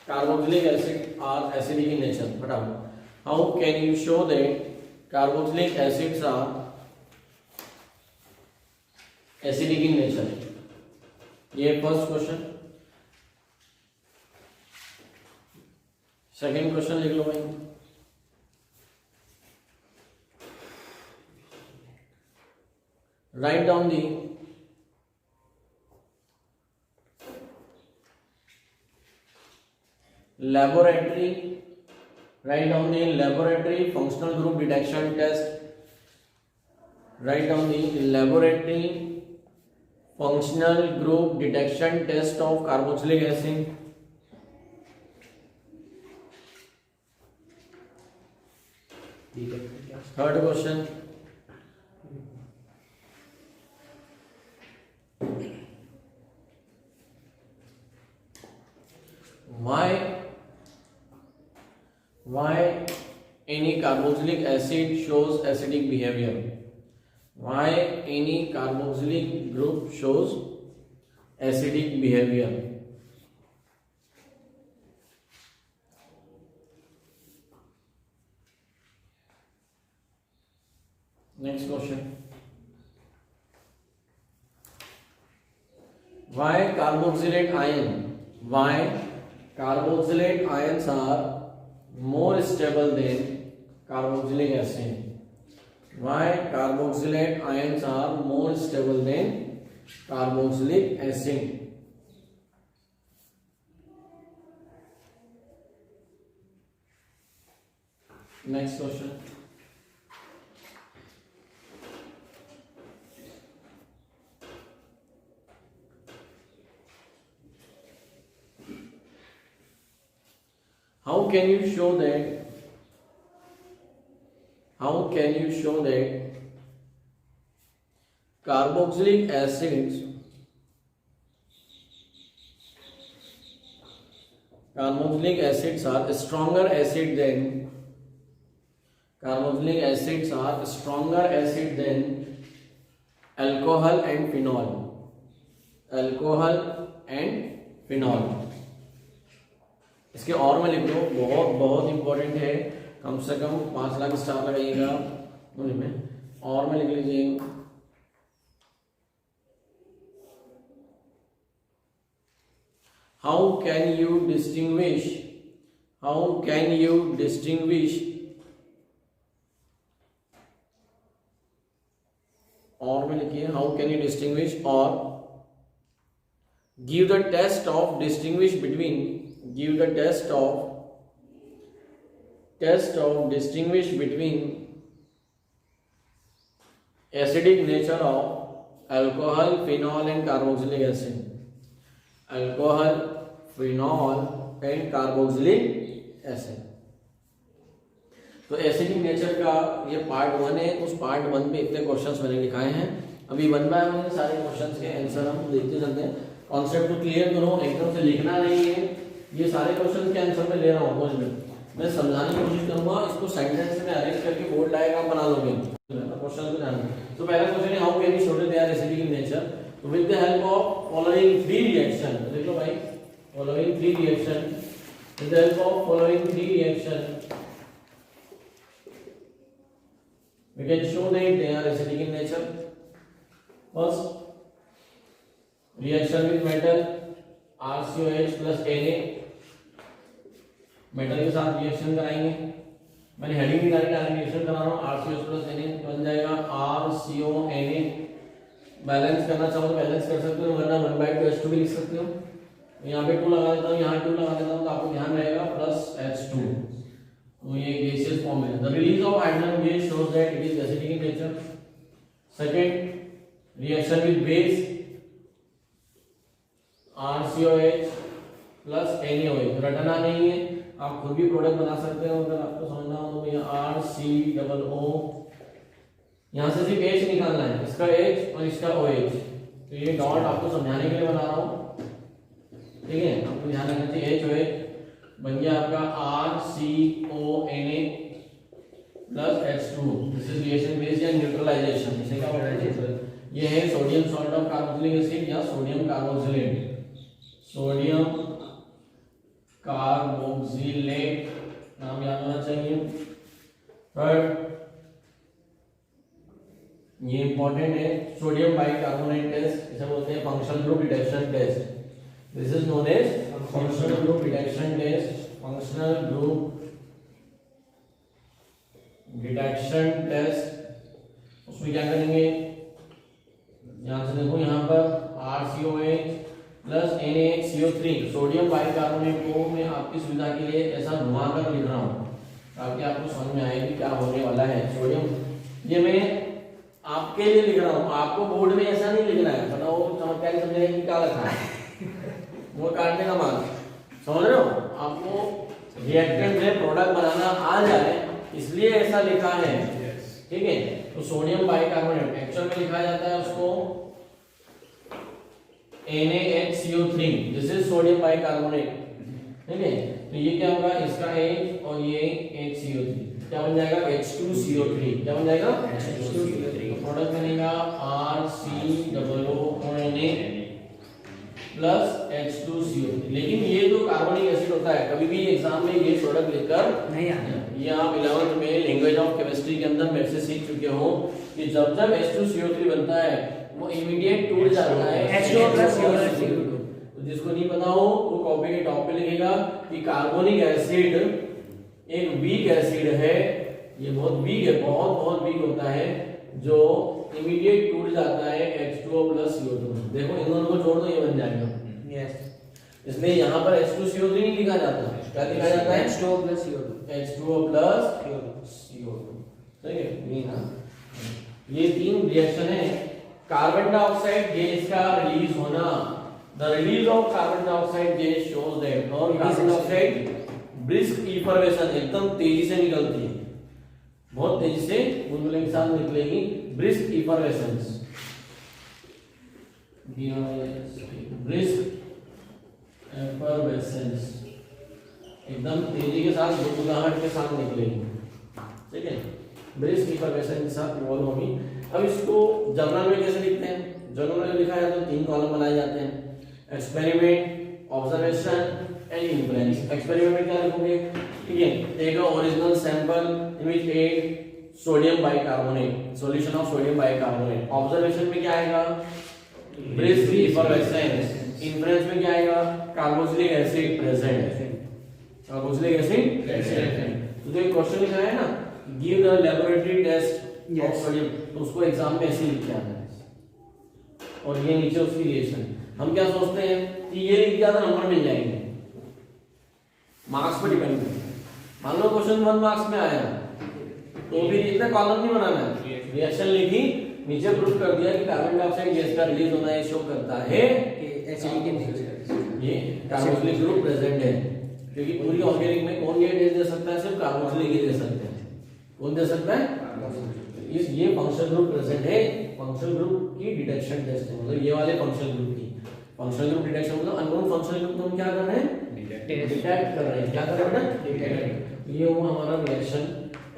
carboxylic acid are acidic in nature, बताओ, how can you show that carboxylic acids are acidic in nature, ये फर्स्ट क्वेश्चन। सेकेंड क्वेश्चन लिख लो भाई। Write down the laboratory, write down the laboratory functional group detection test, write down the laboratory functional group detection test of carboxylic acid. Third question, why any carboxylic acid shows acidic behavior? Why any carboxylic group shows acidic behavior? Next question, why carboxylate ions are more stable than carboxylic acid? Why carboxylate ions are more stable than carboxylic acid? Next question, how can you show that carboxylic acids are stronger acid than alcohol and phenol? इसके और में लिख लो, बहुत important है, कम से कम 5 lakh star लगाइएगा में, और में लिख लीजिए, how can you distinguish और में लिखिए, how can you distinguish or give the test of distinguish between acidic nature of alcohol, phenol and carboxylic acid. Alcohol, phenol and carboxylic acid. तो एसिडिक नेचर का ये पार्ट 1 है। उस part 1 पे इतने क्वेश्चंस मैंने लिखाए हैं। अभी 1 बाय 1 सारे क्वेश्चंस के आंसर हम देखते चलते हैं। कॉन्सेप्ट को क्लियर करो, एकदम से लिखना नहीं है। ये सारे क्वेश्चंस के आंसर मैं ले रहा हूँ, मैं समझाने की कोशिश करूंगा। इसको सेंटेंस में अरेंज करके बोर्ड डायग्राम बना लोगे क्वेश्चन को ध्यान। तो पहला क्वेश्चन है, how can you show that they are acidic in nature? तो with the help of following 3 reaction, देख लो भाई, following 3 reaction, with the help of following 3 reaction we can show that they are acidic in nature. First, reaction with metal RCOH plus Na, metal के साथ reaction कराएंगे। मैंने heading भी direct reaction करा रहा हूँ, RCOH plus Na बन जाएगा RCONA। बैलेंस करना चाहो तो बैलेंस कर सकते हो, वरना 1/2 H2 भी लिख सकते हो। यहाँ पे 2 लगा देता हूँ, यहाँ 2 लगा देता हूँ, तो आपको ध्यान रहेगा प्लस H2। तो ये गैसियस फॉर्म है। The release of hydrogen gas shows that it is acidic in nature. Second, reaction with base RCOH plus NaOH, रटना नहीं है, आप खुद भी प्रोडक्ट बना सकते हो अगर आपको समझना हो तो। भैया RCOO, यहाँ से सिर्फ H निकालना है, इसका H और इसका OH। तो ये डॉट आपको समझाने के लिए बना रहा हूँ, ठीक है। आपको ध्यान रखना चाहिए, HOH बन गया आपका RCONA plus H2। This is reaction base या न्यूट्रलाइजेशन। इसे क्या बोलते हैं? ये है sodium salt of carboxylic acid या सोडियम कार्बोक्सिलेट। सोडियम कार्बोक्सिलेट नाम याद होना चाहिए। थर्ड, ये इंपॉर्टेंट है, सोडियम बाइकार्बोनेट टेस्ट, इसे बोलते हैं functional group detection test. This is known as functional group detection test. Functional group detection test. उसमें क्या करेंगे, यहां से देखो यहाँ पर RCOH plus NaHCO3 sodium bicarbonate को मैं आपकी सुविधा के लिए ऐसा घुमाकर लिख रहा हूँ ताकि आपको समझ में आए कि क्या होने वाला है। सोडियम ये मैं आपके लिए लिख रहा हूँ, आपको बोर्ड में ऐसा नहीं लिखना है, वरना वो चमत्कार नहीं समझेगा कि क्या लिखा है वो काटने का माल। समझ रहे हो, आपको रिएक्टेंट में प्रोडक्ट बनाना आ जाए इसलिए ऐसा लिखा है, ठीक है। तो सोडियम बाइकार्बोनेट एक्चुअल में लिखा जाता है उसको NaHCO3, this is sodium bicarbonate, ठीक है। तो ये क्या होगा, इसका H और ये HCO3 क्या बन जाएगा, H2CO3। क्या बन जाएगा, H2CO3। प्रोडक्ट बनेगा RCOONA प्लस H2CO3। लेकिन ये जो कार्बोनिक एसिड होता है, कभी भी एग्जाम में ये प्रोडक्ट लेकर नहीं आता। ये आप 11th में लैंग्वेज ऑफ केमिस्ट्री के अंदर मेरे से सीख चुके हो कि जब जब H2CO3 बनता है वो इमीडिएट टूट जाता है H2O प्लस CO2। तो जिसको नहीं पता हो वो कॉपी के टॉप पे लिखेगा कि कार्बोनिक एसिड एक वीक एसिड है, ये बहुत वीक है, बहुत बहुत वीक होता है, जो इमीडिएट टूट जाता है H2O प्लस CO2। देखो इन दोनों को जोड़ दो, ये बन जाएगा। यस, इसलिए यहाँ पर H2CO3 नहीं लिखा जाता, क्या लिखा जाता है, H2O plus CO2। H2O plus CO2, ठीक है। ये ना, ये तीन रिएक्शन है। कार्बन डाइऑक्साइड गैस का रिलीज होना, the release of carbon dioxide gas shows that, और कार्बन डाइऑक्साइड ब्रिस्क इफर्वेशन, एकदम तेजी से निकलती है, बहुत तेजी से बुलबुले के साथ निकलेगी, ब्रिस्क इफर्वेशंस, ब्रिस्क एफर्वेशंस, एकदम तेजी के साथ बुलबुलाहट के साथ निकलेगी, ठीक है। ब्रिस्क इफर्वेशन के साथ इवॉल्व होगी। अब इसको जर्नल में कैसे लिखते हैं, जर्नल में लिखा जाता है, तीन कॉलम बनाए जाते हैं, experiment, observation and influence. Experiment में क्या लिखोगे, ठीक है, take a original sample in which add sodium bicarbonate, solution of sodium bicarbonate. Observation में क्या आएगा, ब्रिस्क इफर्वेशंस। इन्फ्लुएंस में क्या आएगा, carboxylic acid present, carboxylic acid present. तो जो क्वेश्चन लिखा है ना, give the laboratory test of sodium, तो उसको एग्जाम में ऐसे लिख के आना है, और ये नीचे उसकी रिएक्शन। हम क्या सोचते हैं कि ये लिख दिया तो नंबर मिल जाएंगे, मार्क्स पर डिपेंड है। मान लो क्वेश्चन 1 मार्क्स में आया तो भी इतना कॉलम नहीं बनाना है, रिएक्शन लिखी, नीचे प्रूफ कर दिया कि कार्बन डाइऑक्साइड गैस का रिलीज होना है, शो करता है एसिडिक नेचर, ये कार्बोक्सिलिक ग्रुप प्रेजेंट है। क्योंकि पूरी ऑर्गेनिक में कौन ये दे सकता है, सिर्फ कार्बोक्सिलिक ही दे सकते हैं। कौन दे सकता है, ये फंक्शनल ग्रुप प्रेजेंट है। फंक्शनल ग्रुप की डिटेक्शन टेस्ट है, मतलब ये वाले फंक्शनल ग्रुप की। फंक्शनल ग्रुप डिटेक्शन मतलब अननोन फंक्शनल ग्रुप को हम क्या कर रहे हैं, डिटेक्ट कर रहे हैं। क्या कर रहे हैं, डिटेक्ट। ये वो हमारा रिएक्शन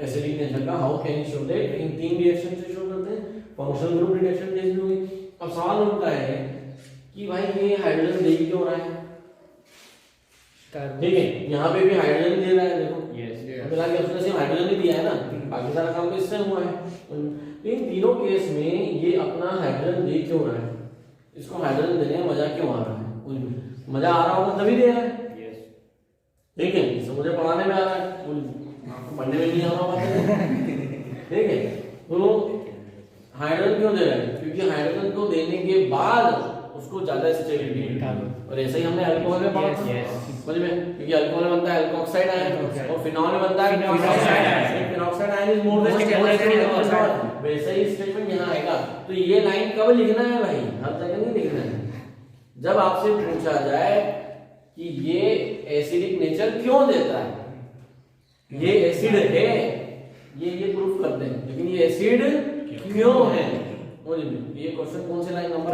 एसिडिक नेचर का। How can you show that, इन तीन रिएक्शन से शो करते हैं। फंक्शनल ग्रुप डिटेक्शन टेस्ट भी हुई। अब सवाल उठता है कि भाई ये हाइड्रोजन दे क्यों रहा है, ठीक है, यहाँ पे भी हाइड्रोजन दे रहा है, देखो मिला के उसने सिर्फ हाइड्रोजन ही दिया है ना, बाकी सारा काम तो इससे हुआ है। तो इन तीनों केस में ये अपना हाइड्रोजन दे क्यों रहा है, इसको हाइड्रोजन देने में मजा क्यों आ रहा है, मजा आ रहा होगा तभी दे रहा है, ठीक है। इससे मुझे पढ़ाने में आ रहा है, आपको पढ़ने में नहीं आ रहा होगा, ठीक है। तो हाइड्रोजन क्यों दे रहा है, क्योंकि हाइड्रोजन को देने के बाद उसको ज्यादा स्टेबिलिटी मिलती है। और ऐसे ही हमने अल्कोहल में पढ़ा था, समझ में, क्योंकि अल्कोहल में बनता है अल्कोक्साइड आयन और फिनॉल में बनता है phenoxide ion. Phenoxide ion is more then, वैसे ही स्टेटमेंट यहां आएगा। तो ये लाइन कब लिखना है भाई, हर जगह नहीं लिखना है। जब आपसे पूछा जाए कि ये एसिडिक नेचर क्यों देता है, ये एसिड है, ये प्रूफ कर दें, लेकिन ये एसिड क्यों है, ये क्वेश्चन कौन से लाइन नंबर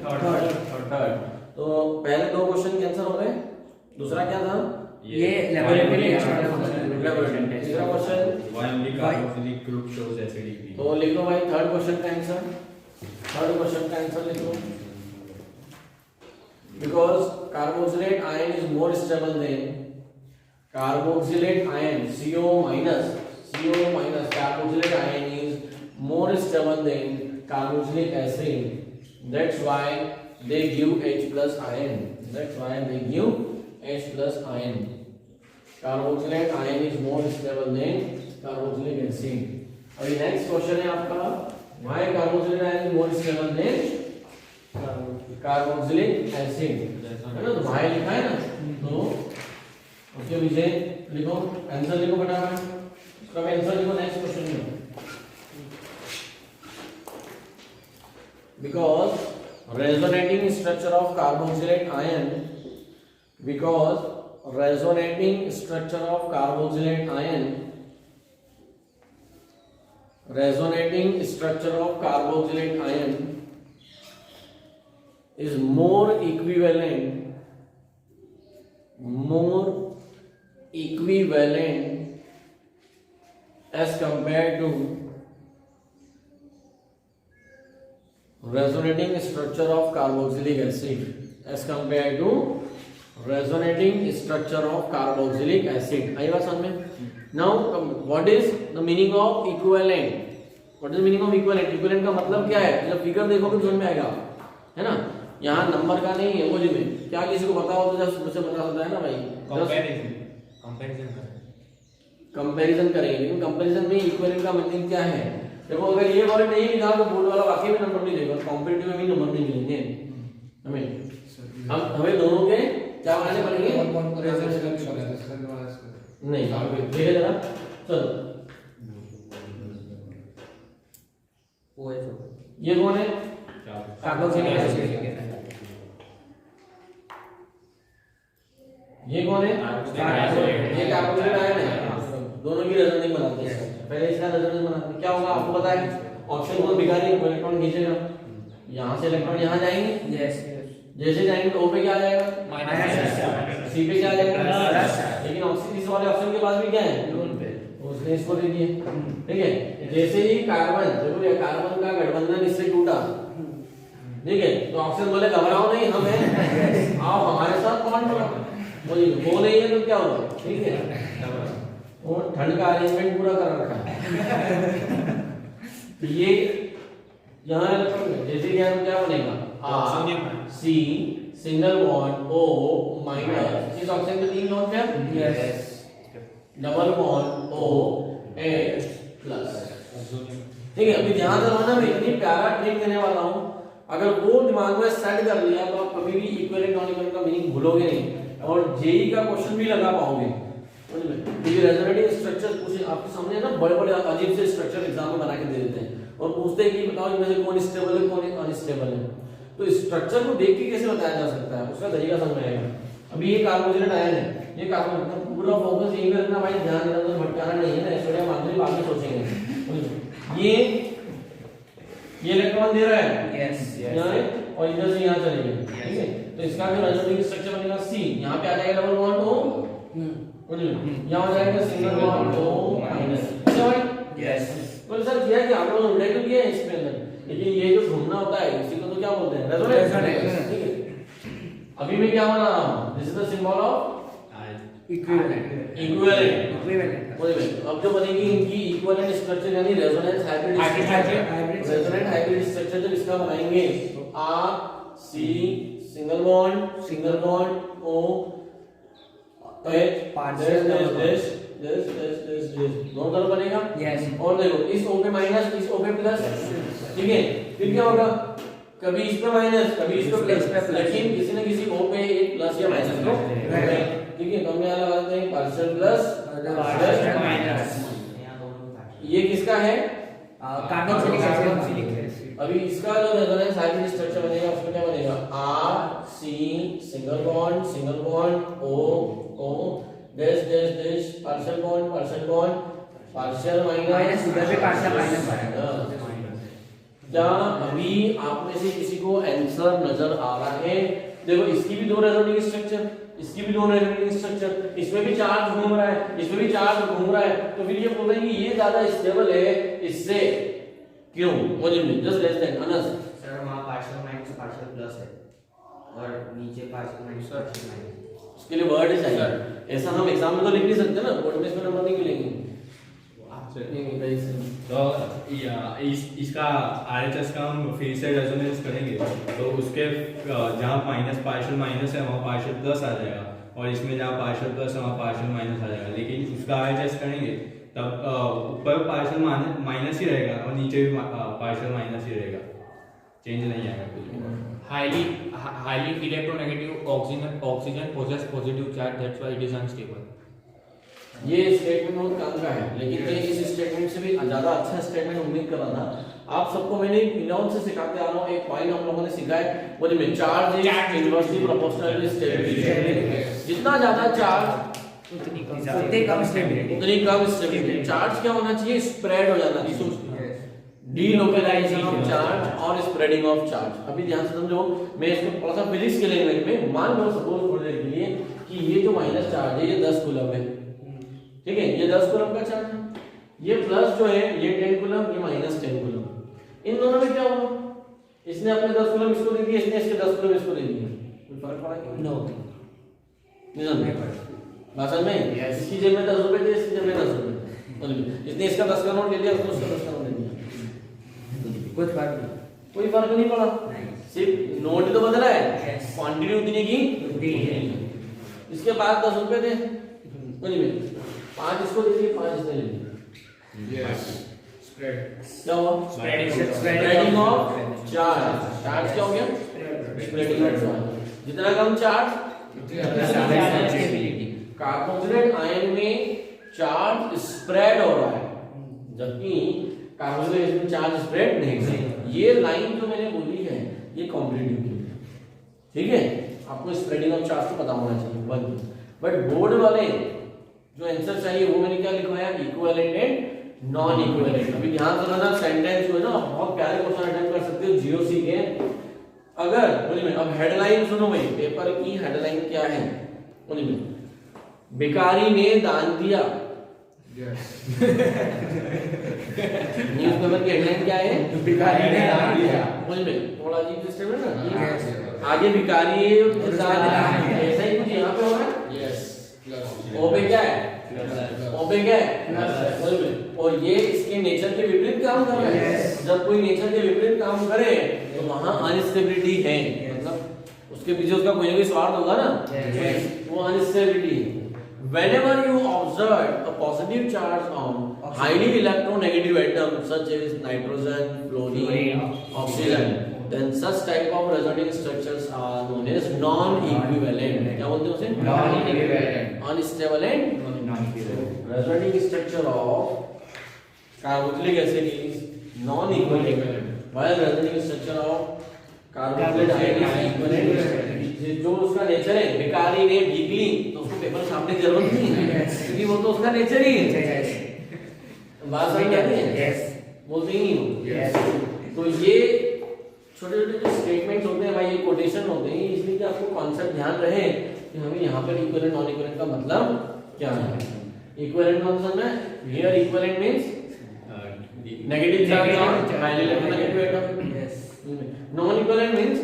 थर्ड। तो पहले दो क्वेश्चन कैंसिल हो गए, दूसरा क्या था, ये लैबोरेटरी तीसरा question carboxylic group shows acidic. तो लिख लो भाई थर्ड क्वेश्चन का आंसर, थर्ड क्वेश्चन का आंसर लिख लो। Because carboxylate ion is more stable than carboxylate ion CO minus carboxylate ion is more stable than carboxylic acid. That's why they give H plus ion. That's why they give H plus ion. Carboxylate ion is more stable than carboxylic acid. अभी next question है आपका, why carboxylate ion is more stable than carboxylic acid, है ना? तो भाई लिखा है ना, तो उसके पीछे लिखो, आंसर लिखो फटाफट, उसका आंसर लिखो नेक्स्ट क्वेश्चन में। Because resonating structure of carboxylate ion, because resonating structure of carboxylate ion, resonating structure of carboxylate ion is more equivalent as compared to resonating structure of carboxylic acid, as compared to resonating structure of carboxylic acid। आई बात समझ में? Now what is the meaning of equivalent? What is the meaning of equivalent? equivalent का मतलब क्या है? जब figure देखोगे तो समझ में आएगा, है ना? यहाँ नंबर का नहीं है, वो जी में क्या किसी को पता हो तो जब मुझसे बता सकता है ना भाई। कंपैरिजन करेंगे, लेकिन कंपैरिजन में इक्विवेलेंट का मीनिंग क्या है? देखो अगर ये वाले नहीं लिखा तो बोर्ड वाला वाकई में नंबर नहीं देगा, कॉम्पिटिटिव में भी नंबर नहीं मिलेंगे हमें। हमें दोनों के क्या बनाने पड़ेंगे? नहीं देखिए जरा, चलो ये कौन है? Carboxylic acid. ये कौन है? ये कार्बोक्सिलिक आयन है। दोनों की रेजोनेंस बनाते हैं, पहले इसका रेजोनेंस बनाते हैं। क्या होगा आपको पता है? ऑक्सीजन को बिगाड़ेंगे, इलेक्ट्रॉन खींचेगा, यहाँ से इलेक्ट्रॉन यहाँ जाएंगे, जैसे जाएंगे तो O पे क्या आ जाएगा? माइनस, C पे क्या आ जाएगा? लेकिन ऑक्सीजन इस वाले ऑप्शन के पास भी क्या है? उसने इसको दे दिए, ठीक है? जैसे ही कार्बन, देखो ये कार्बन का गठबंधन इससे टूटा, ठीक है? तो ऑक्सीजन बोले घबराओ नहीं, हम हैं, आओ हमारे साथ कौन बोला, वो नहीं है तो क्या होगा, ठीक है? वो ठंड का अरेंजमेंट पूरा कर रखा है। तो ये यहाँ जैसे क्या बनेगा? C single bond O minus, इस ऑक्सीजन में 3 बॉन्ड क्या? Yes, double bond O H plus, ठीक है? अभी ध्यान रखना, मैं इतनी प्यारा ट्रिक देने वाला हूँ, अगर वो दिमाग में सेट कर लिया तो आप कभी भी इक्विवेलेंट नॉन इक्विवेलेंट का मीनिंग भूलोगे नहीं, और जेई का क्वेश्चन भी लगा पाओगे। क्योंकि रेजोनेटिंग स्ट्रक्चर कुछ आपके सामने ना बड़े बड़े अजीब से स्ट्रक्चर एग्जाम में बना के दे देते हैं और पूछते हैं कि बताओ इनमें से कौन स्टेबल है कौन अनस्टेबल है। तो स्ट्रक्चर को देख के कैसे बताया जा सकता है, उसका तरीका समझ में आएगा। अभी ये कार्बोक्सिलेट आयन है, ये कार्बन पूरा फोकस यही करना भाई, ध्यान देना, तो भटकाना नहीं है ना, ऐश्वर्या मानते बाद में सोचेंगे। ये इलेक्ट्रॉन दे रहा है, यस यहाँ, और इधर से यहाँ चलेंगे, ठीक है? तो इसका जो रेजोनेटिंग स्ट्रक्चर बनेगा C, यहाँ पे आ जाएगा डबल बॉन्ड O, यहाँ हो जाएगा सिंगल बॉन्ड O माइनस, अच्छा भाई? यस। तो सर किया कि आप लोगों ने उल्टा क्यों किया है इसके अंदर, लेकिन ये जो घूमना होता है इसी को तो क्या बोलते हैं? रेजोनेंस, ठीक है? अभी मैं क्या बना रहा हूँ? This is the symbol of equivalent. अब जो बनेगी इनकी इक्विवेलेंट स्ट्रक्चर यानी resonance hybrid, resonant hybrid structure जब इसका बनाएंगे R C single bond O H दोनों तरफ बनेगा, यस। और देखो इस O पे माइनस, इस O पे प्लस, ठीक है? फिर क्या होगा? कभी इस पे माइनस, कभी इस पे प्लस, लेकिन किसी न किसी O पे एक प्लस या माइनस तो, ठीक है? तो हम यहाँ लगाते हैं पार्शियल प्लस पार्शियल माइनस। ये किसका है? Carboxylic acid. अभी इसका जो रेजोनेंस हाइब्रिड स्ट्रक्चर बनेगा उसमें क्या बनेगा? R C single bond O dash partial bond partial minus, इधर भी पार्शियल माइनस आएगा। क्या अभी आप में से किसी को आंसर नजर आ रहा है? देखो इसकी भी दो रेजोनेटिंग स्ट्रक्चर, इसकी भी दो रेजोनेटिंग स्ट्रक्चर, इसमें भी चार्ज घूम रहा है, इसमें भी चार्ज घूम रहा है, तो फिर ये बोल रहे हैं कि ये ज्यादा स्टेबल है इससे, क्यों? Just less than Anas sir, वहां पार्शियल माइनस पार्शियल प्लस है और नीचे पार्शियल माइनस पार्शियल माइनस, उसके लिए वर्ड चाहिए। ऐसा हम एग्जाम में तो लिख नहीं सकते ना, बोर्ड में इसमें नंबर नहीं मिलेंगे। तो इसका RHS का हम फिर से रेजोनेंस करेंगे तो उसके जहाँ माइनस पार्शियल माइनस है वहाँ पार्शियल प्लस आ जाएगा, और इसमें जहाँ पार्शियल प्लस है वहाँ पार्शियल माइनस आ जाएगा, लेकिन उसका एडजस्ट करेंगे तब ऊपर पार्शियल माइनस ही रहेगा और नीचे भी पार्शियल माइनस ही रहेगा, चेंज नहीं आएगा कुछ भी। highly electronegative oxygen possess positive charge, that's why it is unstable. ये स्टेटमेंट बहुत काम का है, लेकिन मैं इस स्टेटमेंट से भी ज्यादा अच्छा स्टेटमेंट उम्मीद कर रहा था। आप सबको मैंने इनॉन से सिखाते आ रहा हूँ, एक पॉइंट हम लोगों ने सीखा है वो में charge is inversely proportional to stability. जितना ज्यादा चार्ज उतनी कम स्टेबिलिटी। उतनी कम स्टेबिलिटी। चार्ज क्या होना चाहिए? स्प्रेड हो जाना चाहिए। डीलोकलाइजेशन ऑफ चार्ज और स्प्रेडिंग ऑफ चार्ज। अभी ध्यान से समझो, मैं इसको थोड़ा सा फिजिक्स के लैंग्वेज में मान लो सपोज थोड़ी देर के लिए कि ये जो माइनस चार्ज है ये 10 कूलम है, ठीक है, ये 10 कूलम का चार्ज है, ये प्लस जो है ये 10 कूलम, ये माइनस 10 कूलम। इन दोनों में क्या होगा? इसने अपने 10 कूलम इसको दे दिए, इसने इसके 10 कूलम इसको दे दिए, कोई फर्क पड़ा क्या? नो नहीं पड़ा। असल में इसकी जेब में 10 रुपए थे, इसकी जेब में 10 रुपए, इसने इसका 10 का नोट ले लिया, उसको उसका 10 का नोट ले लिया, कुछ फर्क नहीं, कोई फर्क नहीं पड़ा, सिर्फ नोट तो बदला है, क्वांटिटी उतनी की उतनी है। इसके पास 10 रुपए थे, में 5 इसको दे दिए, 5 इसने ले लिए। क्या हुआ? Spreading of charge. चार्ज क्या हो गया? Spreading of charge. जितना कम चार्ज स्टेबिलिटी। कार्बोक्सिलेट आयन में चार्ज स्प्रेड हो रहा है, जबकि कार्बोक्सिलेट में चार्ज स्प्रेड नहीं। ये लाइन जो मैंने बोली है ये कॉम्पिटिटिव की है, ठीक है। आपको स्प्रेडिंग ऑफ चार्ज तो पता होना चाहिए, बट बोर्ड वाले जो आंसर चाहिए वो मैंने क्या लिखवाया? Equivalent and non equivalent. अभी ध्यान से ना, सेंटेंस को ना बहुत प्यारे क्वेश्चन अटेम्प्ट कर सकते हो जीओसी के। अगर बोलिए मैं अब हेडलाइन सुनो, भाई पेपर की हेडलाइन क्या है? बोलिए मैं, भिखारी ने दान दिया। न्यूज़पेपर की हेडलाइन क्या है? भिखारी ने दान दिया। बोलिए मैं, थोड़ा अजीब सिस्टम है ना, आगे भिखारी ऐसा ही कुछ यहाँ पे हो रहा है। ओबे क्या है? ओबे क्या है? और ये इसके नेचर के विपरीत काम कर रहा है। जब कोई नेचर के विपरीत काम करे तो वहां अनस्टेबिलिटी है, मतलब उसके पीछे उसका कोई ना कोई स्वार्थ होगा ना, वो अनस्टेबिलिटी है। Whenever you observe a positive charge on highly electronegative atoms such as nitrogen, fluorine, oxygen, then such type of resulting structures are known as non-equivalent. क्या बोलते हैं उसे? Non-equivalent. Unstable and non-equivalent. Resulting structure of carboxylic acid is non-equivalent, while resulting structure of carboxylic acid is equivalent. जो उसका nature है, भिखारी ने भीग ली तो उसको पेपर सामने की जरूरत नहीं है, क्योंकि वो तो उसका नेचर ही है। बात समझ आती है? बोलते ही नहीं हो। तो ये छोटे छोटे जो स्टेटमेंट्स होते हैं भाई, ये कोटेशन होते हैं, इसलिए कि आपको कॉन्सेप्ट ध्यान रहे कि हमें यहाँ पर इक्विवेलेंट नॉन इक्विवेलेंट का मतलब क्या है। इक्विवेलेंट का मतलब है, here equivalent means negative charge on highly electronegative atom, non equivalent means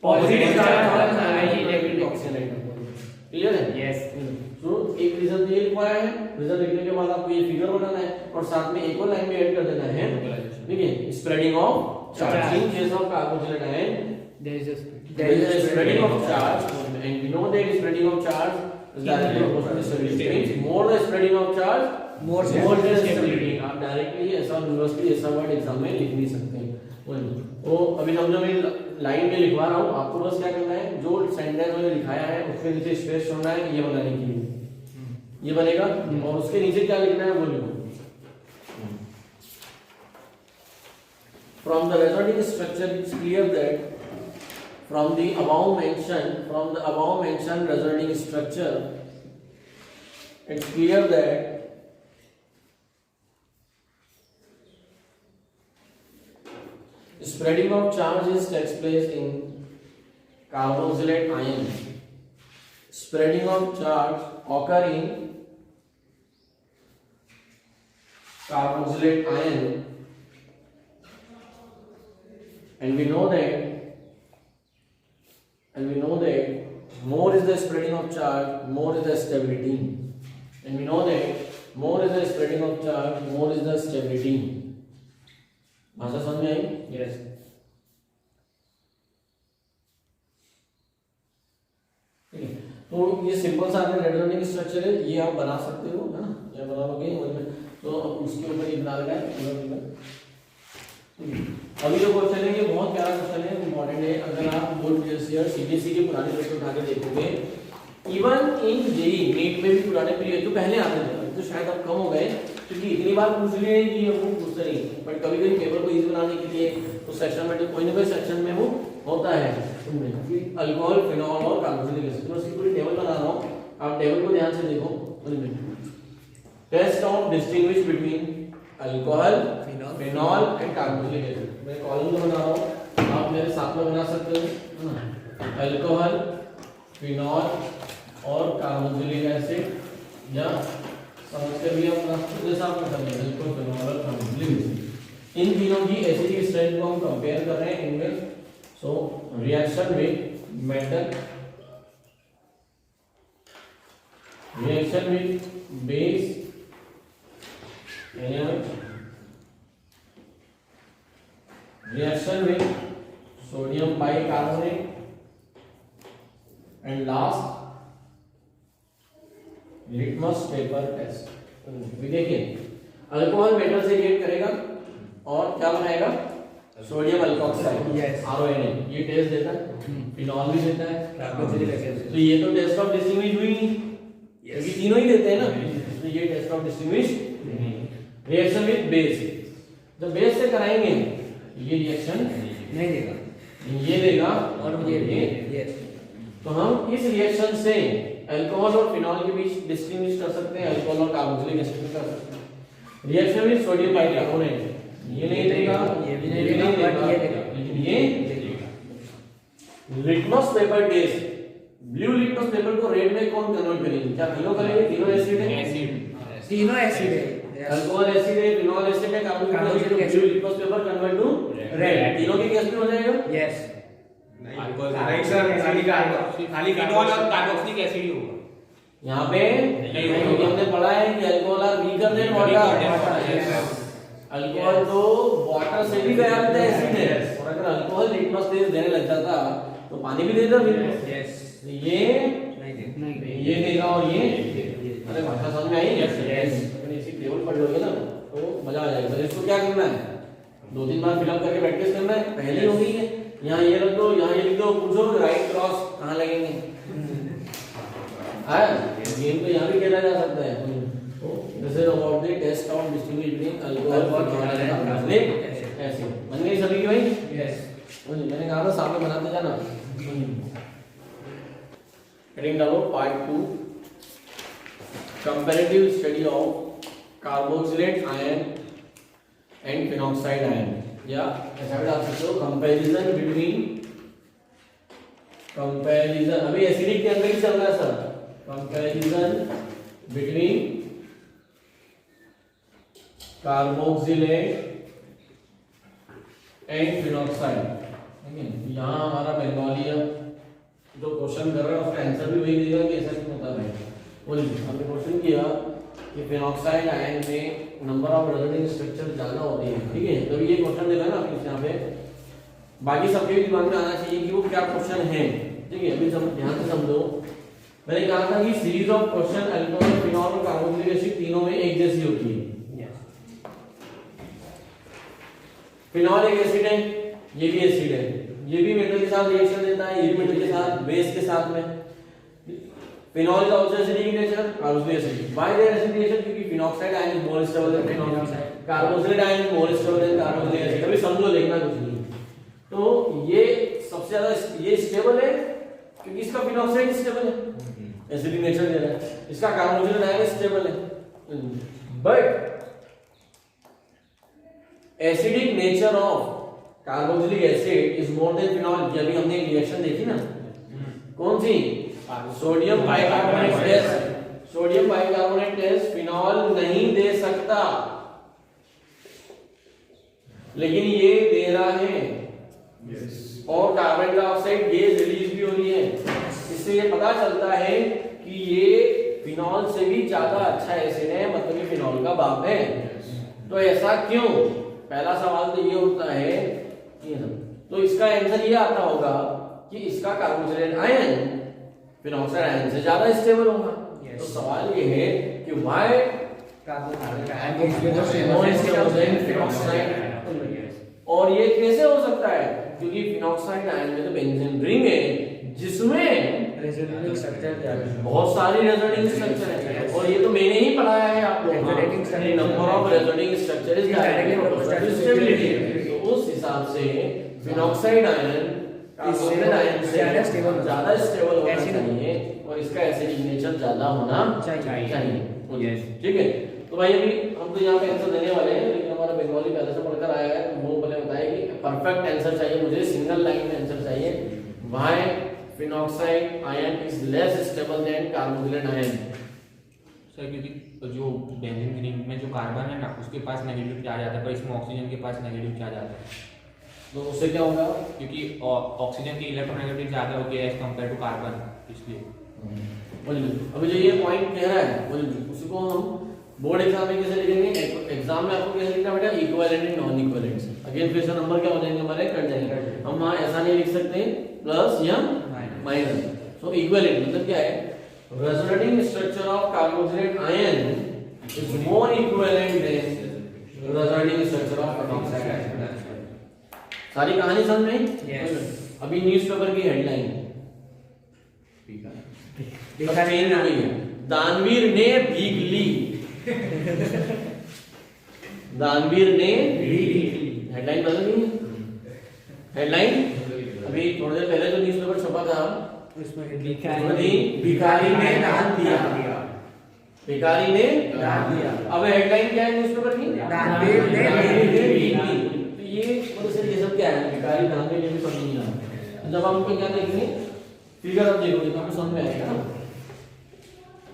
positive charge on highly electric oxygen atom. Clear है? यस। तो एक रिजल्ट ये लिखवाया है, रिजल्ट लिखने के बाद आपको ये फिगर बनाना है और साथ में एक और लाइन में ऐड कर देना है, ठीक है, spreading of charge in case of carboxylate ion there is a spreading of charge, and we know that spreading of charge is directly proportional to stability. Means more the spreading of charge, more the stability. आप directly ऐसा university ऐसा word exam में लिख नहीं सकते हैं। तो अभी हम जो मैं लाइन में लिखवा रहा हूँ, आपको बस क्या करना है, जो सेंटेंस मैंने लिखाया है उसके नीचे स्पेस छोड़ना है, ये बनाने के लिए ये बनेगा, और उसके नीचे क्या लिखना है वो लिखो। From the resulting structure, it's clear that from the above mentioned resulting structure, it's clear that spreading of charges takes place in carboxylate ion. Spreading of charge occur in carboxylate ion, and we know that more is the spreading of charge, more is the stability, and we know that more is the spreading of charge, more is the stability. भाषा समझ में आई? Yes. ठीक है, तो तो ये simple सा रेडोनिक structure है, ये आप बना सकते हो, है ना, ये बना लोगे। तो उसके ऊपर ये बना लगा। अभी जो क्वेश्चन है ये बहुत प्यारा क्वेश्चन है, इंपॉर्टेंट है। अगर आप बोर्ड प्रीवियस सीबीएसई के पुराने क्वेश्चन उठा के देखोगे, इवन इन जेईई नीट में भी पुराने प्रीवियस जो पहले आते थे, तो शायद अब कम हो गए क्योंकि इतनी बार पूछ लिए कि वो पूछते नहीं, बट कभी कभी पेपर को इजी बनाने के लिए उस सेक्शन में कोई ना कोई सेक्शन में वो होता है अल्कोहल, फिनॉल और कार्बोक्सिलिक एसिड। तो इसकी पूरी टेबल बना रहा हूँ, आप टेबल को ध्यान से देखो। Test of distinguish between alcohol, phenol and carboxylic acid. मैं कॉलम को बना रहा हूँ, आप मेरे साथ में बना सकते हो, अल्कोहल, फिनॉल और कार्बोक्सिलिक एसिड, या समझ कर भी आप जैसा आप कर लेंगे अल्कोहल, फिनॉल और कार्बोक्सिलिक एसिड। इन तीनों की एसिडिक स्ट्रेंथ को हम कंपेयर कर रहे हैं इनमें। So reaction with metal, reaction with base, reaction with sodium bicarbonate, and last litmus paper test। देखिए अल्कोहल मेटल से रिएक्ट करेगा और क्या बनाएगा, सोडियम अल्कोक्साइड, RONA। ये टेस्ट देता है, फिनॉल भी देता है, कार्बोक्सिलिक एसिड। तो ये तो टेस्ट ऑफ डिस्टिंग्विश हुई नहीं, क्योंकि तीनों ही देते हैं ना, तो ये test of distinguish. Reaction with base, जब बेस से कराएंगे ये रिएक्शन नहीं देगा, ये देगा और ये तो हम इस रिएक्शन से अल्कोहल और फिनॉल के बीच डिस्टिंग्विश कर सकते हैं, अल्कोहल और कार्बोक्सिलिक एसिड कर सकते हैं। रिएक्शन विद सोडियम बाइकार्बोनेट, ये नहीं देगा, ये भी नहीं देगा, बट ये देगा, लेकिन ये litmus paper test, blue litmus paper को रेड में कौन कन्वर्ट करेंगे, क्या तीनों करेंगे, तीनों एसिड है, तीनों एसिड है, अल्कोहल एसिड है, फिनॉल एसिड है, carboxylic acid, blue litmus paper convert to red, तीनों के केस में हो जाएगा। यस नहीं सर, खाली फिनॉल और कार्बोक्सिलिक एसिड ही होगा यहाँ पे क्योंकि हमने पढ़ा है कि alcohol are weaker than water. Alcohol तो वाटर से भी गया रहता है, एसिड है, और अगर अल्कोहल लिटमस टेस्ट देने लग जाता तो पानी भी देता फिर। यस ये ये देगा और ये, अरे भाषा समझ में आई? यस। अपनी इसी टेबल पढ़ लोगे ना तो मजा आ जाएगा। इसको क्या करना है, 2-3 बार फिलअप करके प्रैक्टिस करना है, पहले ही हो गई है। यहाँ ये रख दो, यहाँ ये लिख दो, पूछो राइट क्रॉस कहाँ लगेंगे, गेम तो यहाँ भी खेला जा सकता है। This is about the test of distinguish between alcohol and carboxylic acid. बन गई सभी की भाई? यस। मैंने कहा था सामने बनाते जाना। हेडिंग डालो part 2, comparative study of carboxylate ion and phenoxide ion, या ऐसा भी डाल सकते हो कंपैरिजन बिटवीन, कंपैरिजन अभी एसिडिक के अंदर ही चल रहा है sir, comparison between carboxylate and phenoxide. यहाँ हमारा बंगाली जो क्वेश्चन कर रहा है उसका आंसर भी वही देगा कि ऐसा क्यों होता है। बोलिए, हमने क्वेश्चन किया कि फिनॉक्साइड आयन में नंबर ऑफ रेजोनेंस स्ट्रक्चर ज्यादा होती है, ठीक है, तभी ये क्वेश्चन देगा ना आपके यहाँ पे। बाकी सबके दिमाग में आना चाहिए कि वो क्या क्वेश्चन है, ठीक है। अभी सब ध्यान से समझो, मैंने कहा था कि series of question alcohol, phenol और कार्बोक्सिलिक एसिड तीनों में एक जैसी होती है। फिनॉल एक एसिड है, ये भी एसिड है, ये भी मेटल के साथ रिएक्शन देता है, ये भी मेटल के साथ, बेस के साथ में। Phenol is also acidic in nature, carboxylic acid by their acidification, क्योंकि phenoxide ion is more stable than phenol, carboxylic ion is more stable than carboxylic acid. अभी समझो, लिखना कुछ नहीं। तो ये सबसे ज्यादा ये स्टेबल है क्योंकि इसका फिनॉक्साइड स्टेबल है, एसिडिक नेचर दे रहा है, इसका कार्बोक्सिलिक आयन स्टेबल है। But acidic nature of carboxylic acid is more than phenol. जब भी हमने रिएक्शन देखी ना, कौन सी, sodium bicarbonate test, sodium bicarbonate test phenol नहीं दे सकता, लेकिन ये दे रहा है। और कार्बन डाइऑक्साइड गैस रिलीज भी हो रही है, इससे ये पता चलता है कि ये फिनॉल से भी ज्यादा अच्छा एसिड है, मतलब ये फिनॉल का बाप है। तो ऐसा क्यों, पहला सवाल तो ये उठता है कि तो इसका आंसर ये आता होगा कि इसका कार्बोक्सिलेट आयन फिनॉक्साइड आयन से ज्यादा स्टेबल होगा। Yes. तो सवाल ये है कि व्हाई और ये कैसे हो सकता है, क्योंकि फिनॉक्साइड आयन में तो बेंजीन रिंग है जिसमें रेजोनेटिंग स्ट्रक्चर बहुत सारी रेजोनेटिंग स्ट्रक्चर है, और ये तो मैंने ही पढ़ाया है आपको, Resonating structure number of resonating structure is directly proportional to stability. तो उस हिसाब से फिनॉक्साइड आयन कार्बोनेट आयन से ज्यादा स्टेबल होना चाहिए और इसका एसिडिक नेचर ज्यादा होना चाहिए। ठीक है, तो भाई अभी हम तो यहाँ पे आंसर देने वाले हैं, लेकिन हमारा बंगाली पहले से पढ़कर आया है, तो वो पहले बताए कि परफेक्ट आंसर चाहिए मुझे, सिंगल लाइन में आंसर चाहिए। Why phenoxide ion is less stable than carboxylate ion? Sir क्योंकि जो बेंजीन रिंग में जो कार्बन है ना उसके पास नेगेटिव चार्ज आता है, पर इसमें ऑक्सीजन के पास नेगेटिव चार्ज आता है। तो उससे क्या होगा? क्योंकि ऑक्सीजन की इलेक्ट्रोनेगेटिव ज्यादा होती है एज कंपेयर टू कार्बन, इसलिए। अभी जो ये पॉइंट कह रहा है उसी को हम बोर्ड एग्जाम में कैसे लिखेंगे? एग्जाम में आपको कैसे लिखना बेटा? Equivalent and non equivalent. Again फिर से नंबर क्या हो जाएंगे हमारे? कट जाएंगे। हम वहां ऐसा नहीं लिख सकते प्लस या माइनस। सो इक्विवेलेंट मतलब क्या है? Resonating structure of carboxylate ion is more equivalent than resonating structure of phenoxide ion. सारी कहानी समझ में? अभी न्यूज़पेपर की हेडलाइन चेंज हो गई है, दानवीर ने भीग ली। दानवीर ने हेडलाइन बदल गई है। हेडलाइन अभी थोड़ी देर पहले जो न्यूज़पेपर छपा था उसमें भिखारी ने दान दिया, भिखारी ने दान दिया। अब हेडलाइन क्या है न्यूज़पेपर की? दानवीर ने भीग ली। तो ये मतलब सर ये सब क्या है? भिखारी दान देने में समझ नहीं आ रहा। जब हम क्या देखेंगे फिगर आप देखोगे तो आपको समझ में आएगा ना।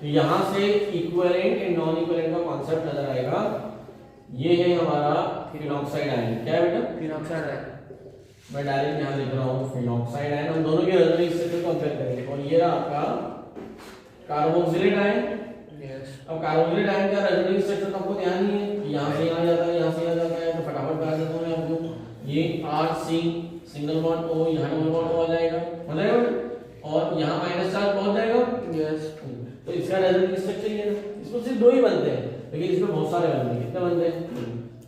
यहाँ से इक्विवेलेंट एंड नॉन इक्विवेलेंट का कॉन्सेप्ट नजर आएगा। ये है हमारा फिनॉक्साइड आयन। क्या है बेटा? Phenoxide ion. मैं डायरेक्ट यहाँ लिख रहा हूँ फिनॉक्साइड आयन। हम दोनों के रेजोनेटिंग स्ट्रक्चर कंपेयर करेंगे। और ये रहा आपका कार्बोक्सिलेट आयन। अब कार्बोक्सिलेट आयन का रेजोनेटिंग स्ट्रक्चर तो आपको ध्यान नहीं है, यहाँ से यहाँ जाता है, यहाँ से यहाँ जाता है, तो फटाफट बता देता हूँ मैं आपको। ये RC सिंगल बॉन्ड O, यहाँ डबल बॉन्ड O आ जाएगा, हो जाएगा, और यहाँ माइनस चार्ज पहुंच जाएगा। यस, तो इसका रेजोनेटिंग स्ट्रक्चर ये है। इसमें सिर्फ दो ही बनते हैं, लेकिन इसमें बहुत सारे बनते हैं। कितने बनते हैं?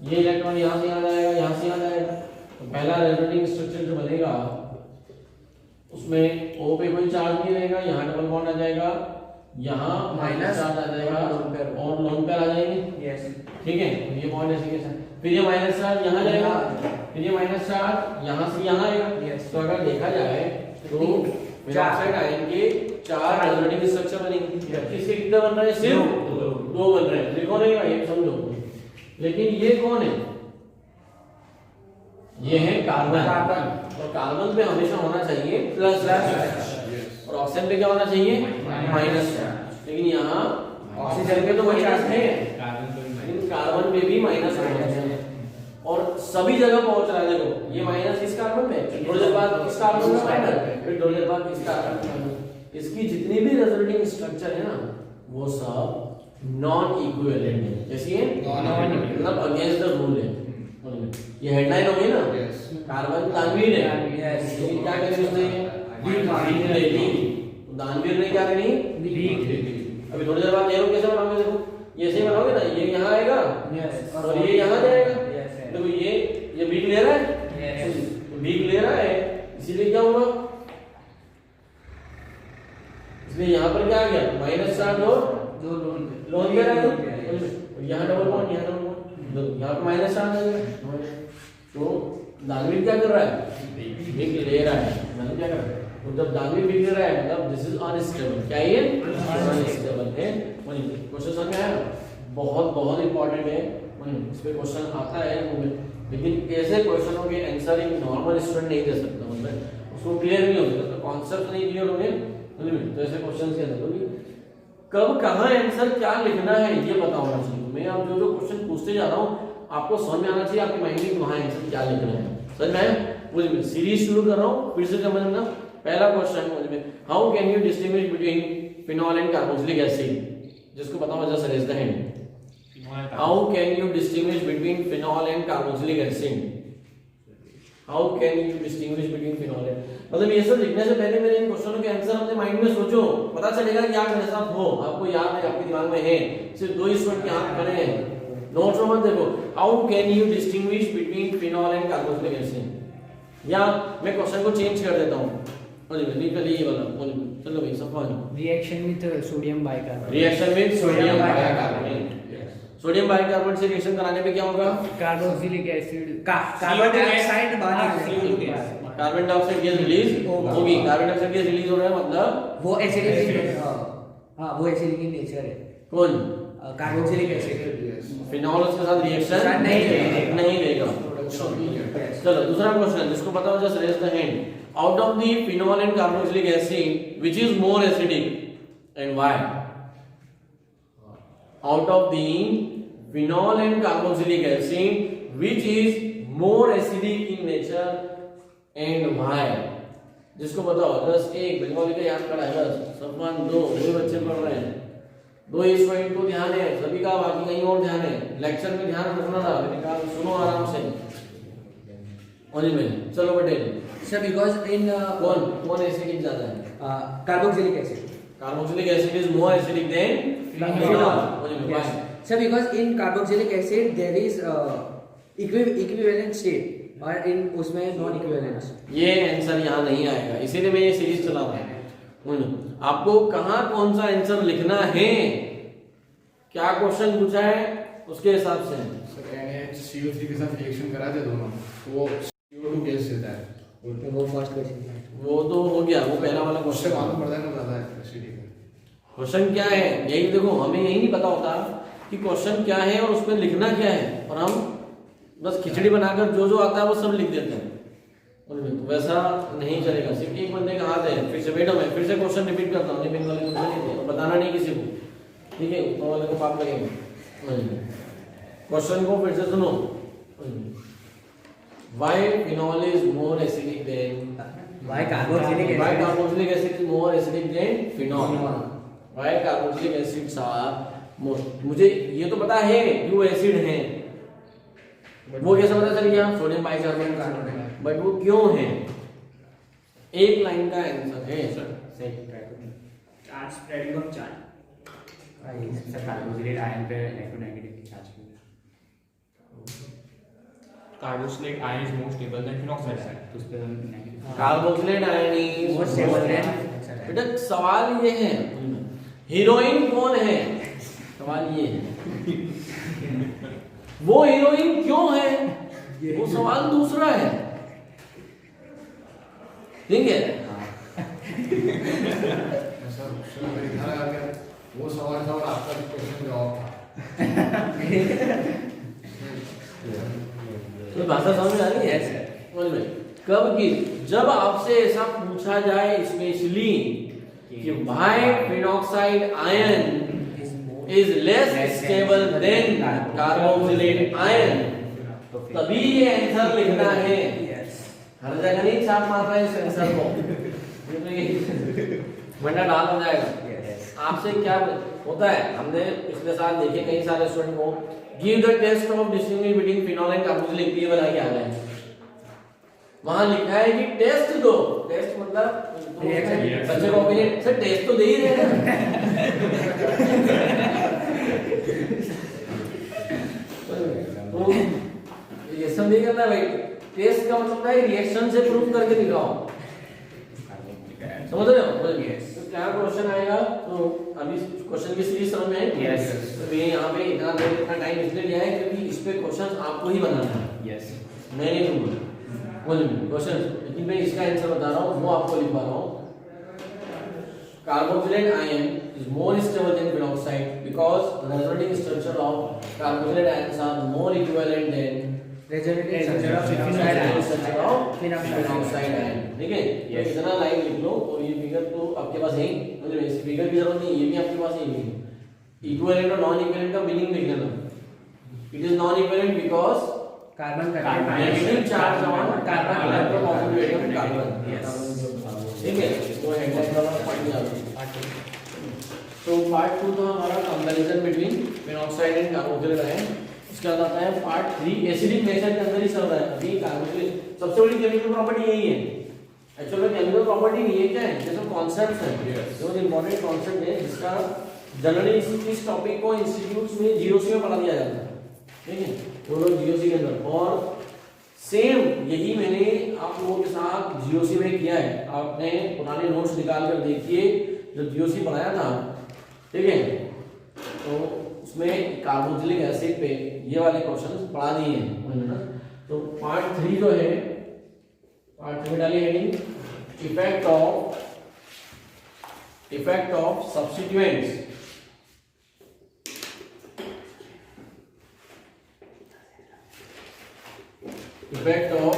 ये इलेक्ट्रॉन यहाँ से यहाँ जाएगा, यहाँ से यहाँ जाएगा। तो पहला रेजोनेटिंग स्ट्रक्चर जो बनेगा उसमें O पे कोई चार्ज नहीं रहेगा, यहाँ डबल बॉन्ड आ जाएगा, यहाँ माइनस चार्ज आ जाएगा और लोन पेयर आ जाएंगे। यस, ठीक है। ये बॉन्ड ऐसे कैसे, फिर ये माइनस चार्ज यहाँ जाएगा, फिर ये माइनस चार्ज यहाँ से यहाँ आएगा। तो अगर देखा जाए तो फिनॉक्साइड आयन के 4 रेजोनेटिंग स्ट्रक्चर बनेंगे। किसके कितने बन रहे हैं? सिर्फ 2 बन रहे हैं। देखो नहीं भाई, समझो। लेकिन ये कौन है? ये है कार्बन। और कार्बन पे हमेशा होना चाहिए प्लस, और ऑक्सीजन पे क्या होना चाहिए? माइनस। लेकिन यहाँ ऑक्सीजन पे तो माइनस है, लेकिन कार्बन पे भी माइनस होना चाहिए। और सभी जगह पहुंच रहा है। देखो ये माइनस इस कार्बन पे, थोड़ी देर बाद इस कार्बन में माइनस, फिर थोड़ी देर बाद इस कार्बन में। इसकी जितनी भी रेजोनेटिंग स्ट्रक्चर है ना, वो सब नॉन इक्विवेलेंट है। कैसी है? मतलब अगेंस्ट द रूल है। ये हेडलाइन हो गई ना, कार्बन दानवीर है, लेकिन क्या करेंगे उसने? भीग ले ली। तो दानवीर ने क्या करी? भीग ले ली। अभी थोड़ी देर बाद एरो कैसे बनाओगे? देखो ये ऐसे बनाओगे ना, ये यहाँ आएगा और ये यहाँ जाएगा। देखो ये भीग ले रहा है, भीग ले रहा है, इसीलिए क्या होगा? इसलिए यहाँ पर क्या आ गया? माइनस चार्ज और लोन दे रहा है। यहाँ डबल बॉन्ड, यहाँ डबल बॉन्ड, यहाँ पर माइनस चार्ज आ गया। तो दानवीर क्या कर रहा है? भीग ले रहा है। मतलब क्या कर रहा है? तो जब दानवीर भीग ले रहा है मतलब दिस इज अनस्टेबल। क्या ये? अनस्टेबल है। क्वेश्चन समझ में आया? बहुत इंपॉर्टेंट है। इस पे क्वेश्चन आता है, लेकिन ऐसे क्वेश्चनों के आंसर एक नॉर्मल स्टूडेंट नहीं दे सकता। मतलब उसको क्लियर नहीं हो सकता, तो कॉन्सेप्ट नहीं क्लियर हो गए तो ऐसे क्वेश्चन के अंदर कब कहाँ आंसर क्या लिखना है ये पता होना चाहिए। मैं अब जो क्वेश्चन पूछते जा रहा हूँ आपको समझ में आना चाहिए, आपके माइंड में वहाँ आंसर क्या लिखना है। समझ में आया? सीरीज शुरू कर रहा हूँ, फिर से समझना। पहला क्वेश्चन मुझ में, how can you distinguish between phenol and carboxylic acid? जिसको पता हो just raise the hand. How can you distinguish between phenol and carboxylic acid? How can you distinguish between phenol and, मतलब ये सब लिखने से पहले मेरे इन क्वेश्चनों के आंसर अपने माइंड में सोचो, पता चलेगा कि आप मेरे साथ हो, आपको याद है, आपके दिमाग में है, सिर्फ 2 स्टूडेंट के हाथ खड़े हैं, नोट्स मत देखो। How can you distinguish between phenol and carboxylic acid, या मैं क्वेश्चन को चेंज कर देता हूँ, ये वाला चलो भाई सब पहुंच। Reaction with sodium bicarbonate, reaction with sodium bicarbonate, sodium bicarbonate से रिएक्शन कराने पे क्या होगा, कार्बोक्सिलिक एसिड कार्बन डाइऑक्साइड बाहर निकलेगा, कार्बन डाइऑक्साइड गैस रिलीज होगी, कार्बन डाइऑक्साइड गैस रिलीज हो रहा है मतलब वो एसिडिक, हां वो एसिडिक इन नेचर है, कौन कार्बोक्सिलिक एसिड, फिनॉल उसके साथ रिएक्शन नहीं देगा। चलो दूसरा क्वेश्चन जिसको पता हो just raise the hand. Out of the phenol and carboxylic acid which is more acidic and why, out of the phenol and carboxylic acid which is more acidic in nature and why, जिसको पता हो बस एक बंगाली का याद करा है, बस सम्मान दो बच्चे पढ़ रहे हैं, 2 इस पॉइंट को ध्यान है सभी का, बाकी कहीं और ध्यान है, लेक्चर में ध्यान रखना था, निकाल सुनो आराम से। ओनली में चलो पटेल सर बिकॉज़ इन कौन एसिडिक ज्यादा है, carboxylic acid, carboxylic acid is more acidic than phenol, sir because in carboxylic acid there is equivalent state और इन उसमें नॉन इक्विवेलेंस, ये आंसर यहाँ नहीं आएगा, इसीलिए मैं ये सीरीज चला रहा हूँ। आपको कहाँ कौन सा आंसर लिखना है, क्या क्वेश्चन पूछा है उसके हिसाब से। सर NaCO3 के साथ रिएक्शन करा दे दोनों, वो CO2 गैस देता है, वो फर्स्ट क्वेश्चन है, वो तो हो गया, वो पहला वाला उससे क्वेश्चन। मालूम पड़ता है ना ज्यादा एसिडिक है। क्वेश्चन क्या है यही देखो, हमें यही नहीं पता होता कि क्वेश्चन क्या है और उसमें लिखना क्या है, और हम बस खिचड़ी बनाकर जो आता है वो सब लिख देते हैं, वैसा नहीं चलेगा। सिर्फ एक बंदे का हाथ है, फिर से बैठो, मैं फिर से क्वेश्चन रिपीट करता हूँ, नहीं वाले क्वेश्चन नहीं थे, बताना नहीं किसी को, ठीक है, ऊपर वाले को पाप लगेगा। क्वेश्चन को फिर से सुनो, why phenol is more acidic than why carboxylic acid, why carboxylic acid is more acidic than phenol, why carboxylic acids are more, मुझे ये तो पता है क्यों एसिड है, वो कैसे पता चल गया, सोडियम बाइकार्बोनेट, बट वो क्यों है, एक लाइन का आंसर है charge spreading of charge, sir carboxylate ion पे electronegative charge, carboxylate ion is more stable than phenoxide ion, तो उस पे negative, carboxylate ion is more stable than. बेटा सवाल ये है हीरोइन कौन है, सवाल ये है वो हीरोइन क्यों है, वो सवाल दूसरा है, ठीक है। सर मेरे ध्यान आ गया, वो सवाल था और आपका क्वेश्चन जवाब था। तो भाषा समझ आ रही है, समझ में कब की, जब आपसे ऐसा पूछा जाए स्पेशली कि why phenoxide ion is less stable than carboxylate ion, तभी ये आंसर लिखना है, हर जगह नहीं छाप मारना है इस आंसर को, वरना डाल हो जाएगा। आपसे क्या होता है, हमने पिछले साल देखे कई सारे स्टूडेंट को, give the test of distinguish between phenol and carboxylic, ये बना के आ गए, वहां लिखा है कि टेस्ट दो, टेस्ट मतलब बच्चे को ओपिनियन से टेस्ट तो दे ही रहे हैं तो रिएक्शन नहीं करना भाई, टेस्ट का मतलब है रिएक्शन से प्रूव करके दिखाओ, समझ रहे हो। तो क्या क्वेश्चन आएगा, तो अभी क्वेश्चन की सीरीज समझ में है, यस, तो ये यहाँ पे इतना टाइम इसलिए लिया है क्योंकि इस पे क्वेश्चन आपको ही बनाना है, यस, मैं नहीं दूंगा क्वेश्चन, लेकिन मैं इसका आंसर बता रहा हूँ, वो आपको लिखवा रहा हूँ। Carboxylate ion is more stable than peroxide because the resulting structure of carboxylate ions are more equivalent than structure of peroxide ion, ठीक है। तो इतना लाइन लिख लो, और ये फिगर तो आपके पास है, मतलब इस फिगर की जरूरत नहीं, ये भी आपके पास है, इक्विवेलेंट और नॉन इक्विवेलेंट का मीनिंग लिख लेना। It is non equivalent because carbon negative charge on carbon electropositive carbon, ठीक है। तो हेडलाइन वाला पार्ट याद रखो। तो पार्ट 2 तो हमारा comparison between peroxide and carboxylic ion, इसके बाद आता है पार्ट 3 एसिडिक नेचर के अंदर ही चल रहा है, अभी कार्बोक्सिलिक सबसे बड़ी केमिकल प्रॉपर्टी यही है। एक्चुअल में केमिकल प्रॉपर्टी नहीं है, क्या है, जैसे कॉन्सेप्ट है, जो इंपॉर्टेंट कॉन्सेप्ट है जिसका जनरली इस टॉपिक को इंस्टीट्यूट्स में जीओसी में पढ़ा दिया जाता है, ठीक है, वो लोग जीओसी के अंदर। और सेम यही मैंने आप लोगों के साथ जीओसी में किया है। आपने पुराने नोट्स निकाल कर देखिए जो जीओसी पढ़ाया था, ठीक है, तो उसमें कार्बोक्सिलिक एसिड पे ये वाले क्वेश्चंस पढ़ा दिए हैं ना। तो पार्ट 3 जो है, पार्ट 3 डालिए heading effect of substituents, effect of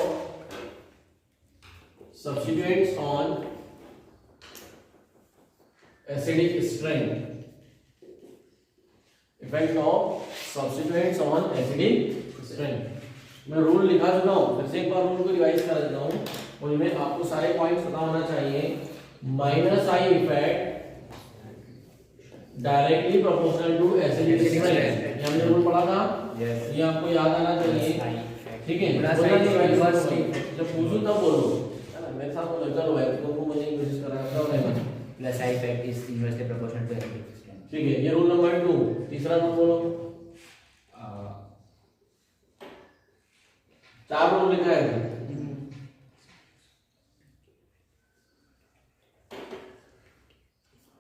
substituents on acidic strength, effect of substituents on acidic strength। मैं रूल लिखा चुका हूँ, फिर से एक बार रूल को रिवाइज कर देता हूँ। उनमें आपको सारे पॉइंट्स पता होना चाहिए। Minus I effect directly proportional to acidic strength, ये हमने रूल पढ़ा था, ये आपको याद आना चाहिए, ठीक है। जब पूछूं तब बोलो, मेरे साथ बोलो, चलो भाई तुमको मुझे कोशिश कर रहा था। Plus I effect is inversely proportional to acidic strength, ठीक है, ये रूल नंबर 2। तीसरा रूल बोलो। 4 रूल लिखा है।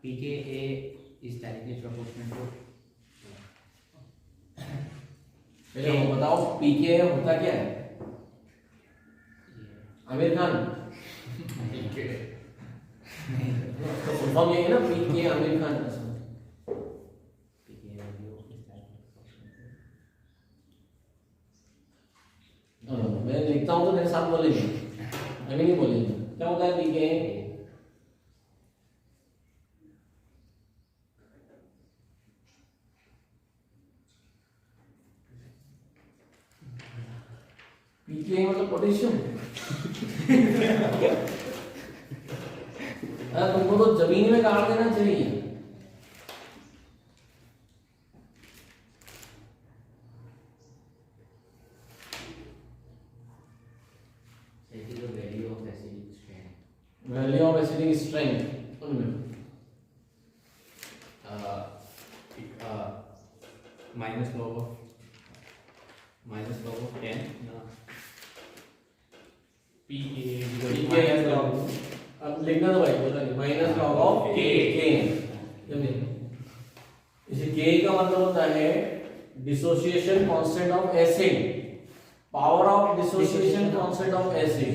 pKa is directly proportional to, पहले हम बताओ पीके होता क्या है? आमिर खान तो फुल ये है ना, पीके आमिर खान। मैं लिखता हूँ तो मेरे साथ बोलेंगे, मैं नहीं बोलेंगे। क्या होता है पीके? पीके मतलब पोटेशियम। तुमको तो जमीन में गाड़ देना चाहिए। वैल्यू ऑफ एसिडिक स्ट्रेंथ उनमें minus log of 10 PK अब लिखना तो भाई बोला माइनस लॉग ऑफ K। इसे K का मतलब होता है dissociation constant of acid, power of dissociation constant of acid,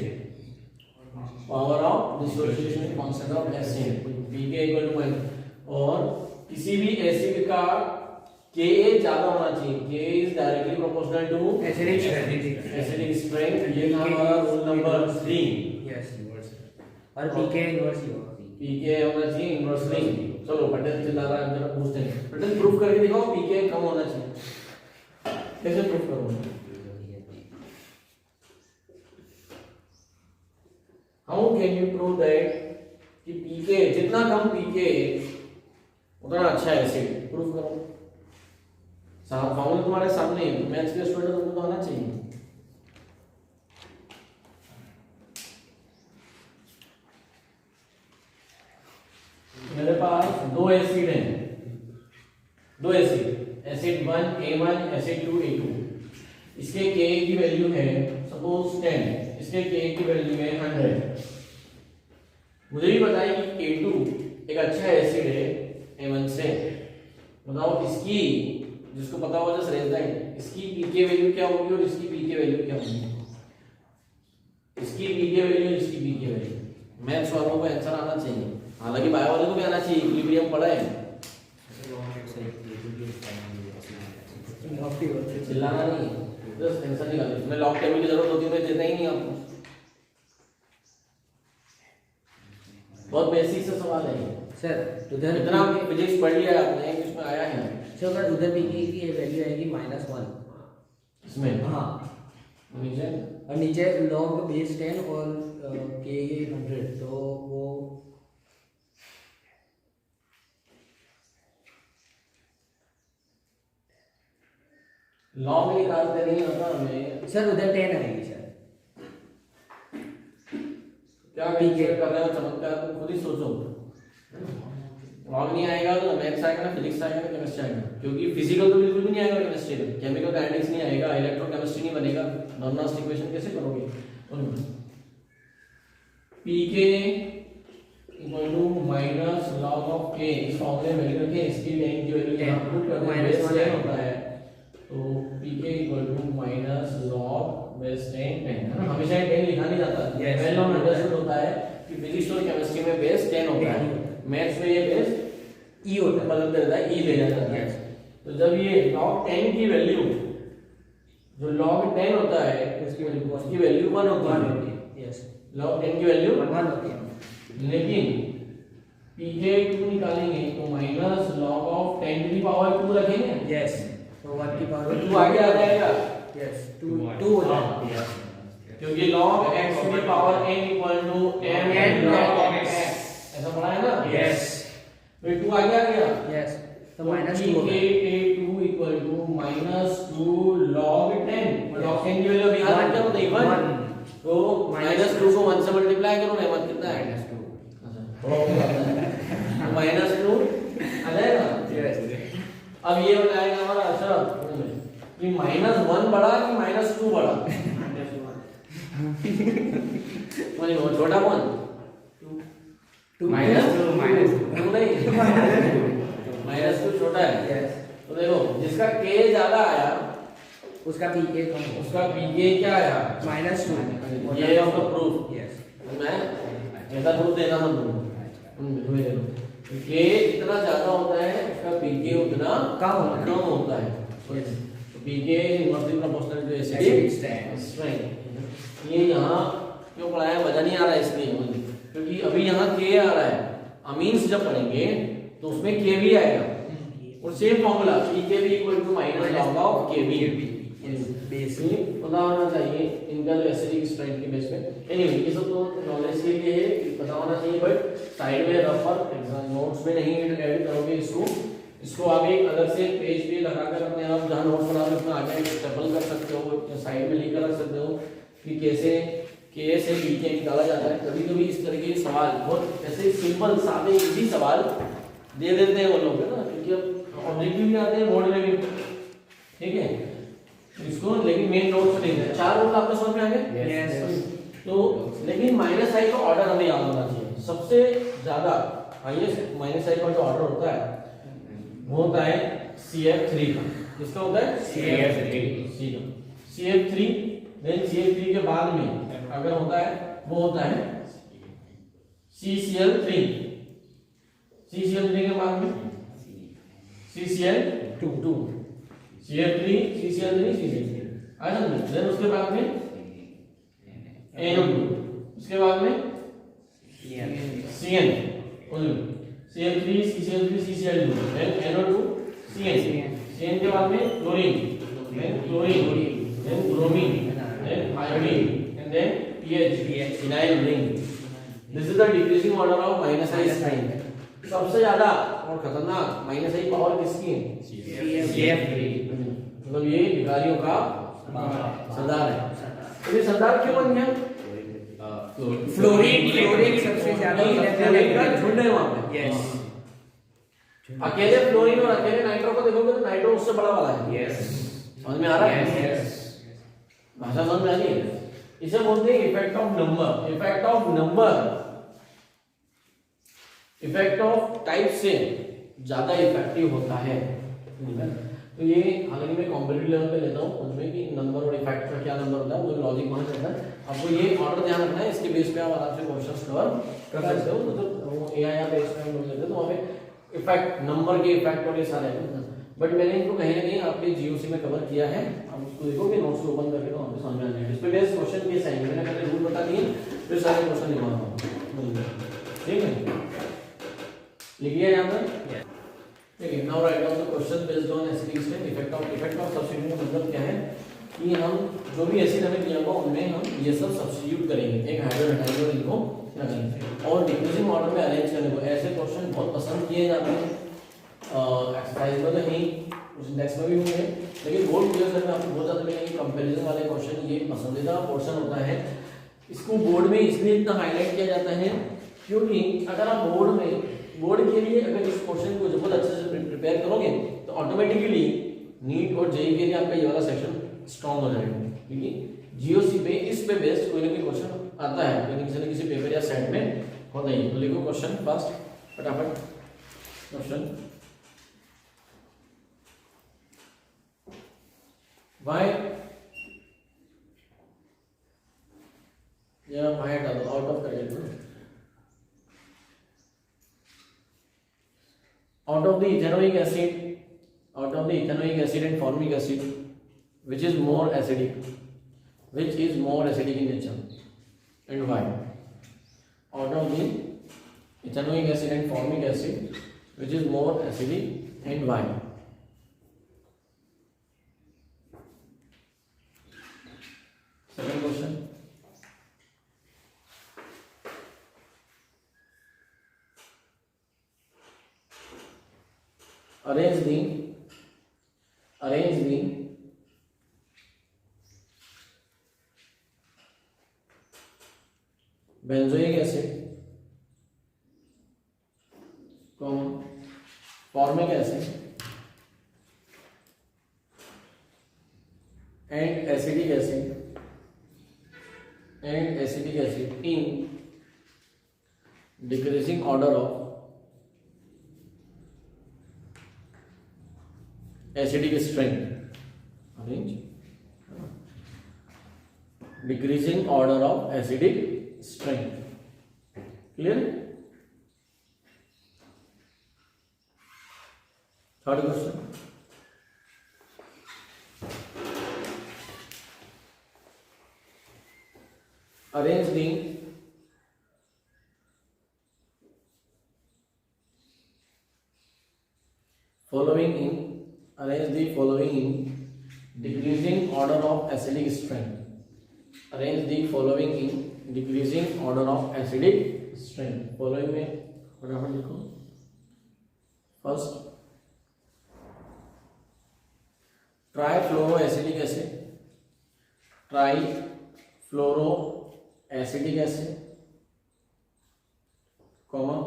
power of dissociation constant of acid Pk equal to. और किसी भी एसिड का Ka ज्यादा होना चाहिए, K is directly proportional to acidic strength. ये था हमारा रूल नंबर 3। यस, और पीके इनवर्स ही होगा। पीके होना चाहिए इनवर्सली। चलो पटेल चिल्ला रहा है, जरा पूछते हैं पटेल प्रूफ करके दिखाओ पीके कम होना चाहिए। कैसे प्रूफ करोगे? How can you prove that कि पीके जितना कम पीके उतना अच्छा एसिड? प्रूफ करो। फॉर्मूला तुम्हारे सामने है, मैथ्स के स्टूडेंट को तो आना चाहिए। मेरे पास दो एसिड हैं, दो acid, acid 1 A1, acid 2 A2। इसके Ka की वैल्यू है सपोज 10, इसके Ka की वैल्यू है 100। मुझे भी बताइए कि A2 एक अच्छा एसिड है A1 से, बताओ इसकी, जिसको पता हो जस्ट रेज दैट, इसकी Pk वैल्यू क्या होगी और इसकी Pk वैल्यू क्या होगी? इसकी Pk वैल्यू, इसकी Pk वैल्यू। मैथ्स वालों को आंसर आना चाहिए, हालांकि बायो वाले को भी आना चाहिए, इक्विलिब्रियम पढ़ा है। चिल्लाना नहीं, बस आंसर निकालो। इसमें लॉग टेबल की जरूरत होती है तो देता ही नहीं आपको। बहुत बेसिक से सवाल है सर उधर इतना फिजिक्स पढ़ लिया आपने, इसमें आया है सर, अगर उधर पीके की वैल्यू आएगी -1 इसमें। हाँ, नीचे और नीचे log बेस 10 और K 100, तो वो लॉग निकालते नहीं होता हमें। सर उधर 10 आएगी सर। क्या कैलकुलेट कर रहे हो चमत्कार, तुम खुद ही सोचो। लॉग नहीं आएगा तो मैथ्स आएगा ना, फिजिक्स आएगा ना, केमिस्ट्री आएगा, क्योंकि फिजिकल तो बिल्कुल भी नहीं आएगा केमिस्ट्री में, केमिकल काइनेटिक्स नहीं आएगा, इलेक्ट्रोकेमिस्ट्री नहीं बनेगा, नॉन-नॉस्ट इक्वेशन कैसे करोगे? pk equal to minus log of k, इस फॉर्मूले में लिख रखे इसकी टेन की वैल्यू यहां पुट करते हैं, बेस 10 होता है, तो pk equal to minus log base 10 है ना, हमेशा 10 लिखा नहीं जाता, पहले हम अंडरस्टूड होता है कि फिजिक्स और केमिस्ट्री में बेस 10 होता है, मैथ्स में ये बेस ई होता है, बदल देता है, ई ले जाता है। तो जब ये log 10 की वैल्यू, जो log 10 होता है उसकी वैल्यू 1 होती है, यस log 10 की वैल्यू 1 होती है, लेकिन pk 2 निकालेंगे तो minus log of 10 to the power 2 रखेंगे, यस तो 1 की पावर 2 आगे आ जाएगा, यस 2 हो जाएगा, क्योंकि log x to the power n equal to m log x, ऐसा पढ़ा है ना, यस फिर 2 आगे आ गया, यस तो minus 2 pk 2 equal to minus 2 log 10, log 10 की वैल्यू अभी आ क्या होता है 1, तो माइनस 2 को 1 से मल्टीप्लाई करो ना, मतलब कितना है माइनस 2, तो माइनस 2 आ जाएगा। यस अब ये हो जाएगा हमारा अच्छा कि माइनस 1 बड़ा कि माइनस 2 बड़ा, वही वो छोटा कौन, माइनस 2 2 नहीं, माइनस 2 छोटा है, यस तो देखो जिसका k ज्यादा आया उसका pk कम होगा, उसका pk क्या आया, -2, ये है उसका प्रूफ, यस मैं ऐसा प्रूफ देना मत दूंगा, k जितना ज्यादा होता है उसका pk उतना कम होता है, तो pk inversely proportional to acidic strength. ये यहाँ क्यों पढ़ाया, मजा नहीं आ रहा है इसलिए, क्योंकि अभी यहाँ k आ रहा है, अमीन्स जब पढ़ेंगे तो उसमें k भी आएगा, और सेम फॉर्मूला pk भी equal to minus log of kb, base पता होना चाहिए इनका जो एसिडिक स्ट्रेंथ के बेस पे। एनीवे ये सब तो नॉलेज के लिए है, पता होना चाहिए, बट साइड में रफर एग्जाम नोट्स में नहीं ऐड करोगे इसको आप एक अलग से पेज पे लगाकर अपने आप जहां नोट्स बना रहे हो उसमें आगे स्टेपल कर सकते हो, साइड में लिख कर रख सकते हो कि कैसे के से बी के निकाला जाता है। कभी कभी इस तरह के सवाल बहुत ऐसे सिंपल सादे इजी सवाल दे देते हैं वो लोग, है ना, क्योंकि अब ऑब्जेक्टिव भी आते हैं बोर्ड में भी, ठीक है, इसको लेकिन मेन नोट्स में नहीं, 4 नोट आपको समझ में आ गए, यस तो लेकिन माइनस आई का ऑर्डर हमें याद होना चाहिए, सबसे ज्यादा हाईएस्ट माइनस आई का जो ऑर्डर होता है वो होता है CF3 का, किसका होता है CF3 का, CF3 देन CF3 के बाद में अगर होता है वो होता है CCl3, CCl3 के बाद में CCl2, CF3 CCl3 CCl3 आया समझ, देन उसके बाद में NO2, उसके बाद में CN, CF3 CCl3 CCl2, then NO2 CN, CN के बाद में chlorine, then chlorine, then bromine, then iodine, and then pH, phenyl ring. This is the decreasing order of minus I strength. सबसे ज्यादा और खतरनाक माइनस आई पावर किसकी है? CF3, मतलब ये भिखारियों का सरदार है। तो ये सरदार क्यों बन गया? फ्लोरीन सबसे ज्यादा फ्लोरीन का झुंड है वहां पे। यस, अकेले फ्लोरीन और अकेले नाइट्रो को देखोगे तो नाइट्रो उससे बड़ा वाला है। यस, समझ में आ रहा है? भाषा समझ में आ रही है? इसे बोलते हैं effect of number. Effect of number effect of type से ज्यादा इफेक्टिव होता है। तो ये हालांकि मैं कॉम्पिटिटिव लेवल पे लेता हूँ उसमें कि नंबर और इफेक्ट का क्या नंबर होता है, वो लॉजिक वहां रहता है। आपको ये ऑर्डर ध्यान रखना है, इसके बेस पे आप आराम से क्वेश्चंस कवर कर सकते हो। तो जब एआई बेस पे हम लोग लेते हैं तो वहाँ पे इफेक्ट नंबर के इफेक्ट और ये सारे, बट मैंने इनको कहीं ना कहीं आपके जीओसी में कवर किया है। आप उसको देखोगे नोट्स को ओपन करके तो आपको समझ में आ जाएगा। इस पे बेस क्वेश्चन केस आएंगे, मैंने पहले रूल बता दिए, फिर सारे क्वेश्चन लिखवाऊंगा। ठीक है, लिखिए यहाँ पर। ठीक है, now write down the question based on acidic strength. Effect of substitution का मतलब क्या है कि हम जो भी एसिड हमें दिया होगा उनमें हम ये सब सब्स्टिट्यूट करेंगे, एक हाइड्रोजन हाइड्रोजन इनको रखेंगे और डिक्रीजिंग ऑर्डर में अरेंज करने को। ऐसे क्वेश्चन बहुत पसंद किए जाते हैं एक्सरसाइज में, तो नहीं उस इंडेक्स में भी होंगे, लेकिन बोर्ड क्लियर करने में आपको बहुत ज़्यादा मिलेंगे। कंपैरिजन वाले क्वेश्चन ये पसंदीदा पोर्शन होता है इसको बोर्ड में इसलिए इतना हाईलाइट किया जाता है क्योंकि अगर आप बोर्ड के लिए अगर इस क्वेश्चन को बहुत अच्छे से प्रिपेयर करोगे तो ऑटोमेटिकली नीट और जेईई के लिए आपका ये वाला सेक्शन स्ट्रांग हो जाएगा, क्योंकि जीओसी पे इस पे बेस्ड कोई ना कोई क्वेश्चन आता है, कोई किसी न किसी पेपर या सेट में होता ही। तो लिखो क्वेश्चन फर्स्ट फटाफट। क्वेश्चन वाई या वाई हटा दो, आउट ऑफ कर दो। Out of the ethanoic acid and formic acid, which is more acidic in nature, and why? Out of the ethanoic acid and formic acid, which is more acidic, and why? Second question. Arrange the benzoic acid, formic acid and acetic acid in decreasing order of acidic strength. Arrange decreasing order of acidic strength. Clear? Third question. Arrange the following in decreasing order of acidic strength. Arrange the following in decreasing order of acidic strength. Following में फटाफट लिखो। First trifluoroacetic acid, comma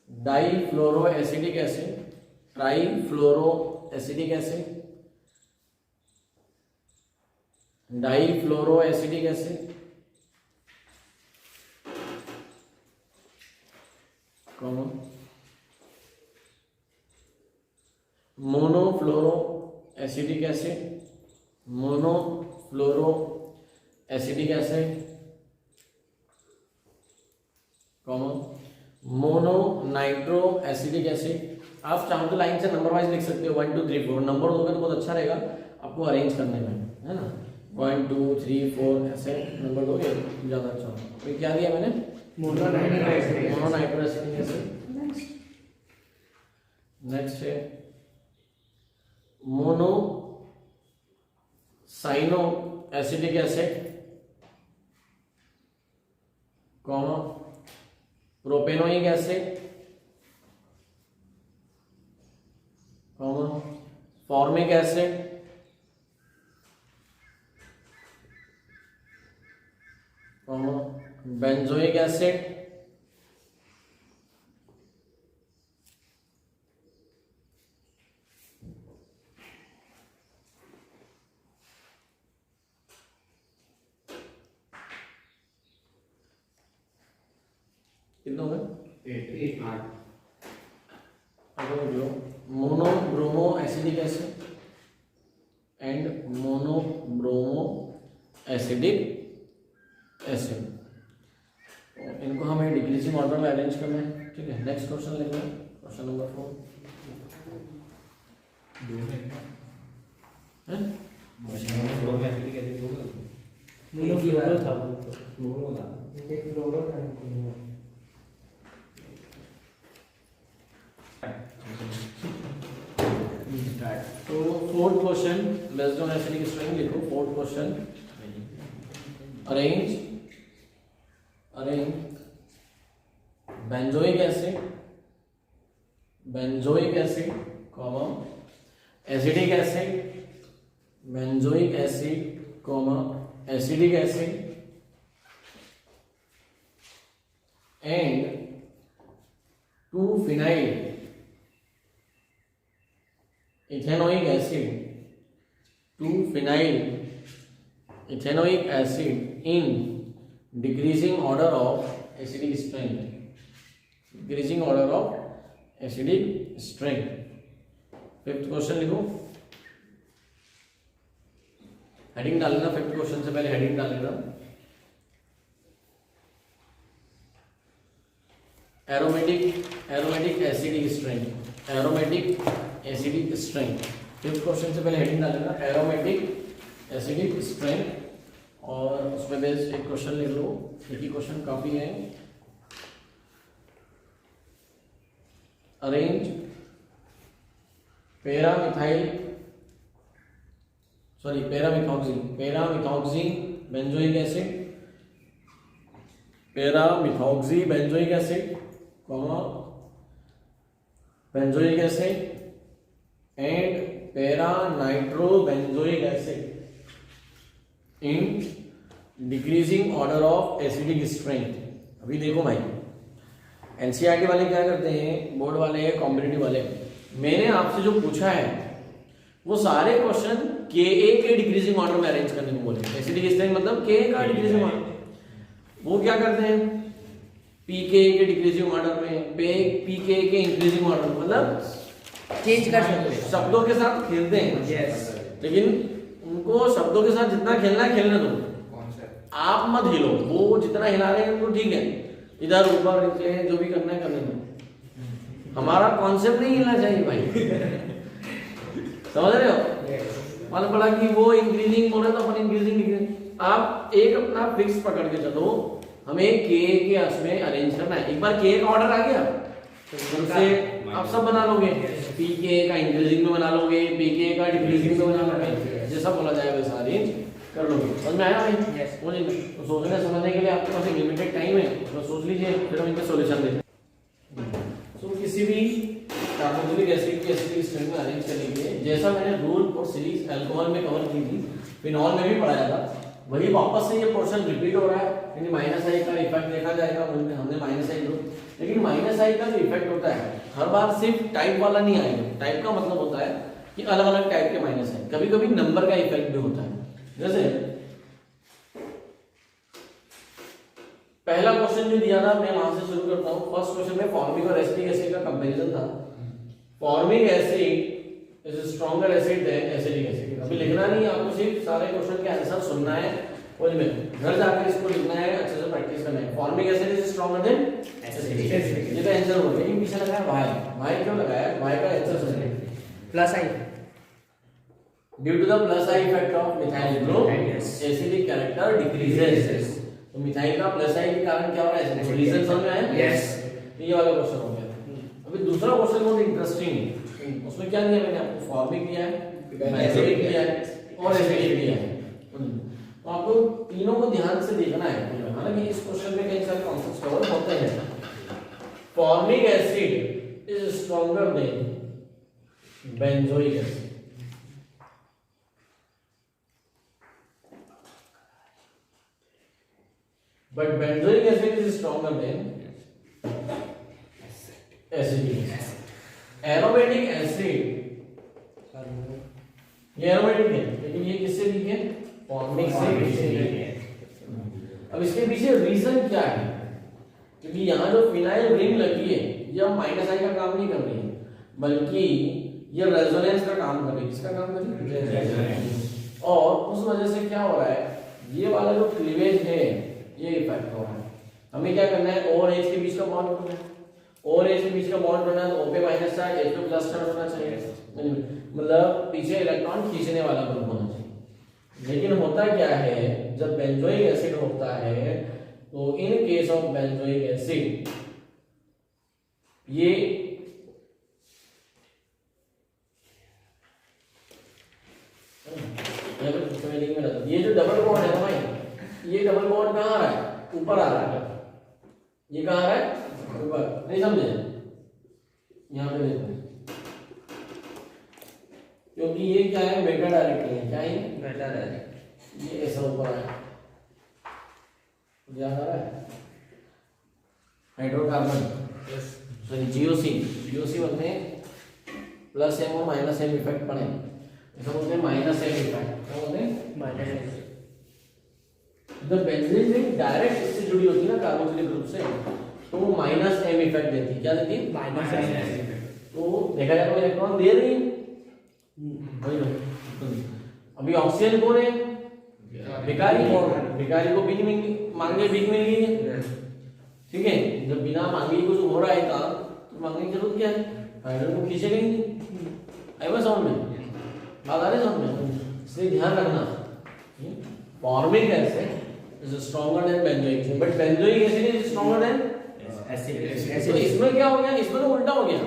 difluoroacetic acid, trifluoroacetic acid, difluoroacetic acid, comma monofluoroacetic acid, comma mononitro acidic acid. आप चाहो तो line से number wise लिख सकते हो, 1 2 3 4 नंबर दोगे तो बहुत अच्छा रहेगा आपको अरेंज करने में, है ना। 1 2 3 4 ऐसे नंबर दोगे ज्यादा अच्छा होगा। तो क्या दिया मैंने? मोनोनाइट्रो एसिडिक एसिड। नेक्स्ट है monocyano acidic acid, comma propanoic acid, comma formic acid, comma benzoic acid, कितना हो गया? 8 monobromo acidic acid and monobromo acidic acid, इनको हमें डिक्रीजिंग ऑर्डर में अरेंज करना है, ठीक है। नेक्स्ट क्वेश्चन लेंगे, क्वेश्चन नंबर 4 है तो fourth question based on acidic strength लिखो। Fourth question arrange benzoic acid, comma acidic acid, benzoic acid, comma acidic acid, and 2-phenyl ethanoic acid, 2-phenyl ethanoic acid in decreasing order of acidic strength, decreasing order of acidic strength. Fifth question लिखो, heading डाल लेना, fifth question से पहले heading डाल लेना। Aromatic acidic strength, aromatic acidic strength, fifth question से पहले heading डाल लेना एरोमेटिक एसिडिक स्ट्रेंथ, और उसमें बेस एक क्वेश्चन लिख लो, एक ही क्वेश्चन काफी है। Arrange paramethoxy benzoic acid, paramethoxy benzoic acid, benzoic acid and paranitro benzoic acid in decreasing order of acidic strength. अभी देखो भाई, एनसीईआरटी वाले क्या करते हैं, बोर्ड वाले, कॉम्पिटिटिव वाले, मैंने आपसे जो पूछा है वो सारे क्वेश्चन के डिक्रीजिंग ऑर्डर में अरेंज करने को बोले। एसिडिक स्ट्रेंथ मतलब के का डिक्रीजिंग ऑर्डर, वो क्या करते हैं पीके के डिक्रीजिंग ऑर्डर में, पीके के इंक्रीजिंग ऑर्डर, मतलब चेंज कर सकते हैं, शब्दों के साथ खेलते हैं। लेकिन उनको शब्दों के साथ जितना खेलना है खेलने दो, आप मत हिलो, वो जितना हिला रहे हैं उनको ठीक है, इधर ऊपर नीचे जो भी करना है करने दो, हमारा कॉन्सेप्ट नहीं हिलना चाहिए भाई। समझ रहे हो, मालूम पड़ा कि वो इंक्रीजिंग बोले तो अपन इंक्रीजिंग डिक्रीजिंग, आप एक अपना फिक्स पकड़ के चलो, हमें के उसमें अरेंज करना है। एक बार के का ऑर्डर आ गया तो उनसे आप सब बना लोगे, पी के का इंक्रीजिंग में बना लोगे, पी के का डिक्रीजिंग में बना लोगे, जैसा बोला जाए वैसा अरेंज कर लोगे। समझ में आया भाई? हो जाएगा। तो सोचने समझने के लिए आपके पास एक लिमिटेड टाइम है, तो सोच लीजिए, फिर हम इनका सॉल्यूशन देते हैं। तो किसी भी कार्बोक्सिलिक एसिड की एसिडिक स्ट्रेंथ में अरेंज करने के लिए, जैसा मैंने रूल और सीरीज अल्कोहल में कवर की थी, फिनॉल में भी पढ़ाया था, वही वापस से ये पोर्शन रिपीट हो रहा है। यानी माइनस आई का इफेक्ट देखा जाएगा, हमने माइनस आई ग्रुप, लेकिन माइनस आई का जो इफेक्ट होता है हर बार सिर्फ टाइप वाला नहीं आएगा। टाइप का मतलब होता है कि अलग अलग टाइप के माइनस है, कभी कभी नंबर का इफेक्ट भी होता है। जैसे पहला क्वेश्चन जो दिया था, मैं वहां से शुरू करता हूं। फर्स्ट क्वेश्चन में फॉर्मिक और एसिटिक एसिड का कंपैरिजन था। Formic acid is stronger acid than acetic acid. अभी लिखना नहीं, आपको सिर्फ सारे क्वेश्चन के आंसर सुनना है, और में घर जाकर इसको लिखना है, अच्छे से प्रैक्टिस करना है। Formic acid is stronger than acetic acid, ये तो आंसर हो गया। लेकिन पीछे लगाया वाई, वाई क्यों लगाया? वाई का आंसर सुनिए, plus I, due to the plus I effect of methyl group acidic character decreases. तो मिथाइल का प्लस आई के कारण क्या हो रहा है? रीजन समझ में आया? यस। ये वाला क्वेश्चन हो गया। अभी दूसरा क्वेश्चन बहुत इंटरेस्टिंग है, उसमें क्या दिया मैंने आपको? फॉर्मिक दिया है, बेंजोइक दिया है और एसिडिक दिया है। तो आपको तीनों को ध्यान से देखना है। हालांकि इस क्वेश्चन में कई सारे कॉन्सेप्ट्स कवर होते हैं। Formic acid is stronger than benzoic acid. But benzoic acid is stronger than acetic acid. Aromatic acid, ये aromatic है, लेकिन ये किससे लीक है? फॉर्मिक से लीक है। अब इसके पीछे रीजन क्या है? क्योंकि यहाँ जो फिनाइल रिंग लगी है, ये अब माइनस आई का काम नहीं कर रही है, बल्कि ये रेजोनेंस का काम कर रही है। किसका काम कर रही है? रेजोनेंस। और उस वजह से क्या हो रहा है, ये वाला जो क्लीवेज है ये इफेक्ट हो रहा है। हमें क्या करना है? और एच के बीच का बॉन्ड बनाना है। और एच के बीच का बॉन्ड बनना है तो O पे माइनस चार्ज, H पे प्लस चार्ज होना चाहिए, मतलब पीछे इलेक्ट्रॉन खींचने वाला ग्रुप होना चाहिए। लेकिन होता क्या है, जब बेंजोइक एसिड होता है तो in case of benzoic acid ये जो डबल बॉन्ड है ना भाई, ये डबल बॉन्ड कहाँ आ रहा है? ऊपर आ रहा है। ये कहाँ आ रहा है? ऊपर। नहीं समझे? यहाँ पे देखो, क्योंकि ये क्या है? मेटा डायरेक्टली है। क्या है? बेटा डायरेक्ट। ये ऐसा ऊपर है, ध्यान आ रहा है? हाइड्रोकार्बन सॉरी जीओसी में प्लस एम और माइनस एम इफेक्ट पड़े, ऐसा बोलते हैं माइनस एम इफेक्ट। क्या बोलते हैं? Minus M. जब बेंजीन रिंग डायरेक्ट इससे जुड़ी होती है ना कार्बोक्सिलिक ग्रुप से, तो वो माइनस एम इफेक्ट देती है। क्या देती है? Minus M. तो देखा जाए तो इलेक्ट्रॉन दे रही है, अभी ऑक्सीजन कौन है? भिखारी को बिन मांगे बिन मिल गई है, ठीक है। जब बिना मांगे कुछ हो रहा है काम, तो मांगने की जरूरत क्या है? हाइड्रोजन को खींचेगा ही नहीं। आई बात समझ में? बात आ रही समझ में? इसलिए ध्यान रखना, formic acid is stronger than benzoic acid, but benzoic acid is stronger than acid. तो इसमें क्या हो गया? इसमें तो उल्टा हो गया।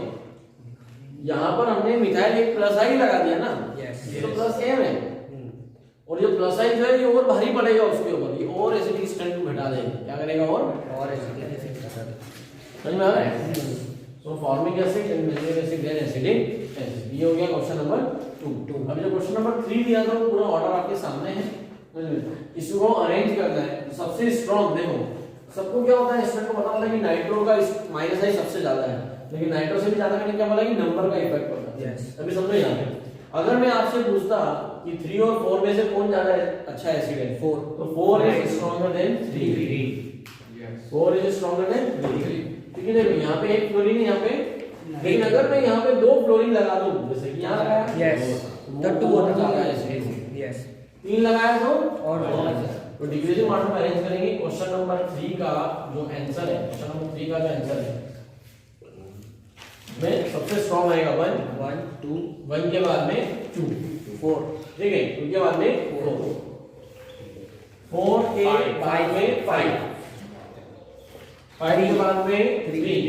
यहाँ पर हमने मिथाइल एक प्लस आई लगा दिया ना, ये तो प्लस एम है, और ये प्लस आई जो है ये और भारी पड़ेगा उसके ऊपर, ये और एसिडिक स्ट्रेंथ को घटा देगा। क्या करेगा? और एसिडिक घटा देगा। समझ में आ रहा है? So formic acid and benzoic acid then acidic acid. ये हो गया क्वेश्चन नंबर 2। अभी जो क्वेश्चन नंबर 3 दिया था वो पूरा ऑर्डर आपके सामने है, इसको अरेंज करना है। सबसे स्ट्रॉन्ग देखो, सबको क्या होता है, स्टूडेंट को पता होता है कि नाइट्रो का माइनस आई सबसे ज्यादा है, लेकिन नाइट्रो से भी ज्यादा मैंने क्या बोला कि नंबर का इफेक्ट पड़ता है। अभी समझो यहाँ अगर मैं आपसे पूछता कि 3 और 4 में से कौन ज्यादा अच्छा एसिड है? 4। तो 4 is stronger than 3। 4 is stronger than 3। ठीक है। देखो यहाँ पे एक फ्लोरीन है यहाँ पे, लेकिन अगर मैं यहाँ पे 2 फ्लोरीन लगा दूं, जैसे कि यहाँ लगाया, तो 2 होता है एसिड। 3 लगाया तो और तो डिक्रीजिंग ऑर्डर में अरेंज करेंगे। क्वेश्चन नंबर 3 का जो आंसर है, क्वेश्चन नंबर 3 का जो आंसर है में सबसे स्ट्रॉन्ग आएगा 1 1 2 1 के बाद में 2 4, ठीक है। 2 के बाद में 4 4 के बाद में 5 5 के बाद में 3।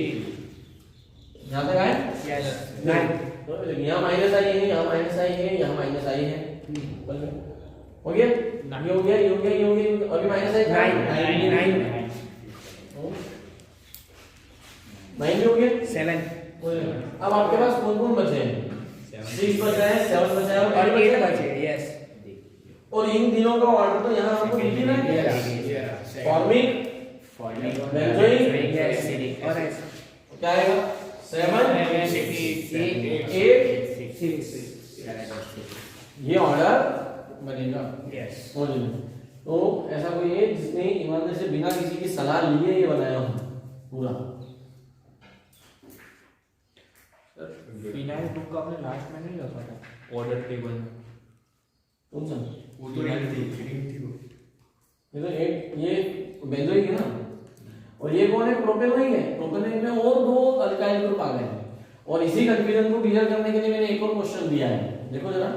यहां तक आए? यस। 9 यहां माइनस आई है, यहां माइनस आई है, यहां माइनस आई है, हो गया? ये हो गया, ये हो गया, ये हो गया, अभी माइनस आई 9 भी हो गया, 7। अब आपके पास कौन कौन बचे हैं? 6 बचा है, 7 बचा है और 8 बचे हैं। यस। और इन तीनों का ऑर्डर तो यहाँ आपको लिख देना है। फॉर्मिक, बेंजोइक, एसिडिक और क्या आएगा? 7 8 6 ये ऑर्डर बनेगा। यस। तो ऐसा कोई है जिसने ईमानदारी से बिना किसी की सलाह लिए ये बनाया हो पूरा। फिनाइल ग्रुप का आपने लास्ट में नहीं रखा था ऑर्डर टेबल में? कौन सा? वो तो याद थी, फीलिंग थी वो। ये तो एक ये बेंजोइक है ना, और ये कौन है? प्रोपेनोइक है। प्रोपेनोइक में और 2 अल्काइल ग्रुप आ गए हैं, और इसी कंफ्यूजन को क्लियर करने के लिए मैंने एक और क्वेश्चन दिया है, देखो जरा।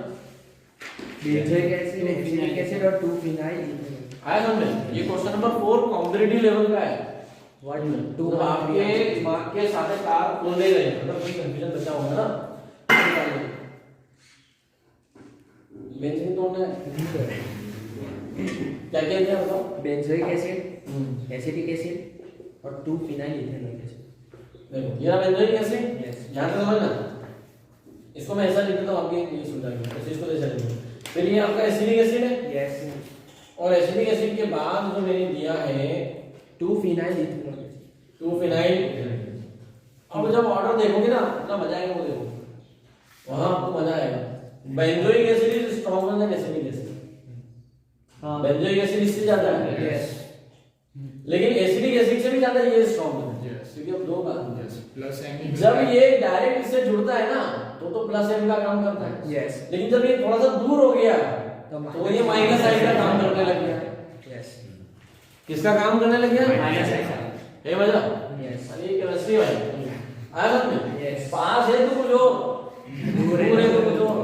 बेंजोइक एसिड, एसिडिक एसिड और 2 फिनाइल आया समझ में? ये क्वेश्चन नंबर 4 कॉम्पिटिटिव लेवल का है। 1 2 तो आपके दिमाग के सारे तार खोले गए, मतलब कोई कंफ्यूजन बचा होगा ना। बेंजीन कौन है? क्या क्या क्या बताओ? बेंजोइक एसिड, एसिडिक एसिड और 2 फिनाइल इथेनॉइक एसिड। देखो ये रहा बेंजोइक एसिड। यस। ध्यान से समझना, इसको मैं ऐसा लिख देता हूं, आपके ये सुन जाएगा, ऐसे इसको ऐसे लिखो। फिर ये आपका एसिडिक एसिड है। यस। और एसिडिक एसिड के बाद जो मैंने दिया है 2 फिनाइल इथेनॉइक एसिड। 2 फिनाइल। अब जब ऑर्डर देखोगे ना, कितना मजा आएगा वो देखो, वहां आपको मजा आएगा। Benzoic acid is stronger than acidic acid. हां, बेंजोइक एसिड इससे ज्यादा है। यस। लेकिन एसिडिक एसिड से भी ज्यादा ये स्ट्रॉन्ग है। यस। क्योंकि अब 2 बात है। Plus M. जब ये डायरेक्ट इससे जुड़ता है ना, तो प्लस एम का काम करता है। यस। लेकिन जब ये थोड़ा सा दूर हो गया, तो ये माइनस आई का काम करने लग गया। यस। किसका काम करने लग गया? माइनस आई का। ये मजा? यस। अरे ये केमिस्ट्री भाई आया समझ में? यस। पास है तो कुछ और, दूर है तो कुछ और।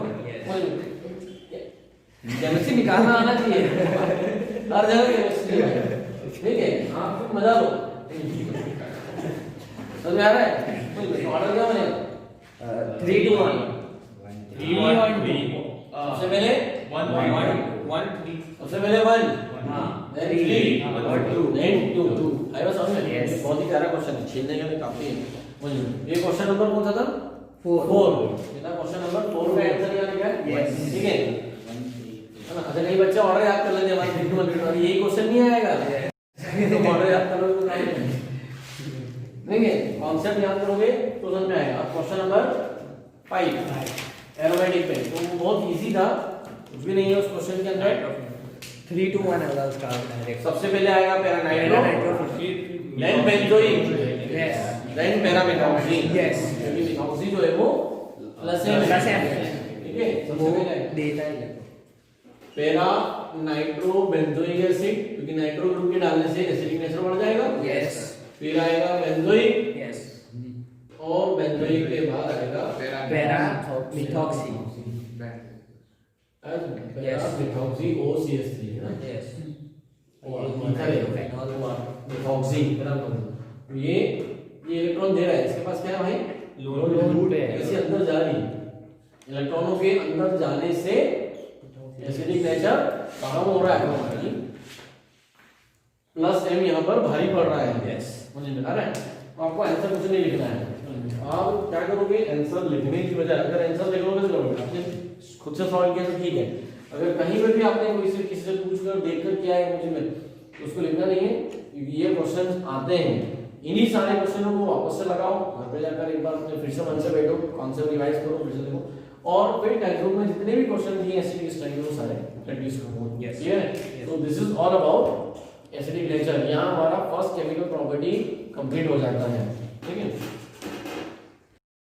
केमिस्ट्री निकालना आना चाहिए, हर जगह केमिस्ट्री है, ठीक है। आप मजा लो, समझ में आ रहा है? ऑर्डर क्या बनेगा? 3 to 1। 3 और 2 सबसे पहले 1 1 3 सबसे पहले 1, हां, then 3 3 और 2 then 2 आया समझ में? Yes. ये बहुत ही प्यारा क्वेश्चन है, छीनने के लिए काफी है। ये क्वेश्चन नंबर कौन सा था? 4। ये था क्वेश्चन नंबर 4 का आंसर यहाँ लिखा है। Yes. ठीक है ना? अच्छा कई बच्चे ऑर्डर याद कर लेते हैं, हमारे यही क्वेश्चन नहीं आएगा तो ऑर्डर याद कर लो तो काम नहीं। ठीक है, कॉन्सेप्ट याद करोगे तो समझ में आएगा। क्वेश्चन नंबर 5 एरोमेटिक पे, तो वो बहुत इजी था, कुछ भी नहीं है उस क्वेश्चन के अंदर। 3 to 1 होगा उसका डायरेक्ट। सबसे पहले आएगा para nitro, then benzoic, yes then para methoxy. Yes. क्योंकि मिथॉक्सी जो है वो प्लस है, प्लस है। ठीक है। सबसे वो पहले आएगा देता है पैरा नाइट्रो बेंजोइक एसिड, क्योंकि नाइट्रो ग्रुप के डालने से एसिडिक नेचर बढ़ जाएगा। यस फिर आएगा बेंजोइक, यस और बेंजोइक के बाद आएगा para methoxy para methoxy OCH3 है ना, यस और मिथाइल मिथॉक्सी। ये इलेक्ट्रॉन दे रहा है, इसके पास क्या है भाई, लोड है। ऐसे अंदर जा रही है, इलेक्ट्रॉनों के अंदर जाने से एसिडिक नेचर कम हो रहा है, प्लस M यहाँ पर भारी पड़ रहा है। यस मुझे मिला रहा है, तो आपको आंसर कुछ नहीं लिखना है। आप क्या करोगे, आंसर लिखने की बजाय अगर आंसर लिखोगे तो करोगे, आपने खुद से सॉल्व किया तो ठीक है। अगर कहीं पर भी आपने कोई से किसी से पूछकर देखकर क्या है मुझे में, तो उसको लिखना नहीं है, क्योंकि ये क्वेश्चंस आते हैं। इन्हीं सारे क्वेश्चनों को वापस से लगाओ, घर पे जाकर एक बार अपने फिर से मन से बैठो, कॉन्सेप्ट रिवाइज करो, फिर से देखो, और फिर टेक्स्ट बुक में जितने भी क्वेश्चन दिए एसिडिक स्ट्रक्चर वो सारे प्रैक्टिस करो। Yes. ठीक है, तो this is all about acidic nature. यहाँ हमारा फर्स्ट केमिकल प्रॉपर्टी कंप्लीट हो जाता है, ठीक है।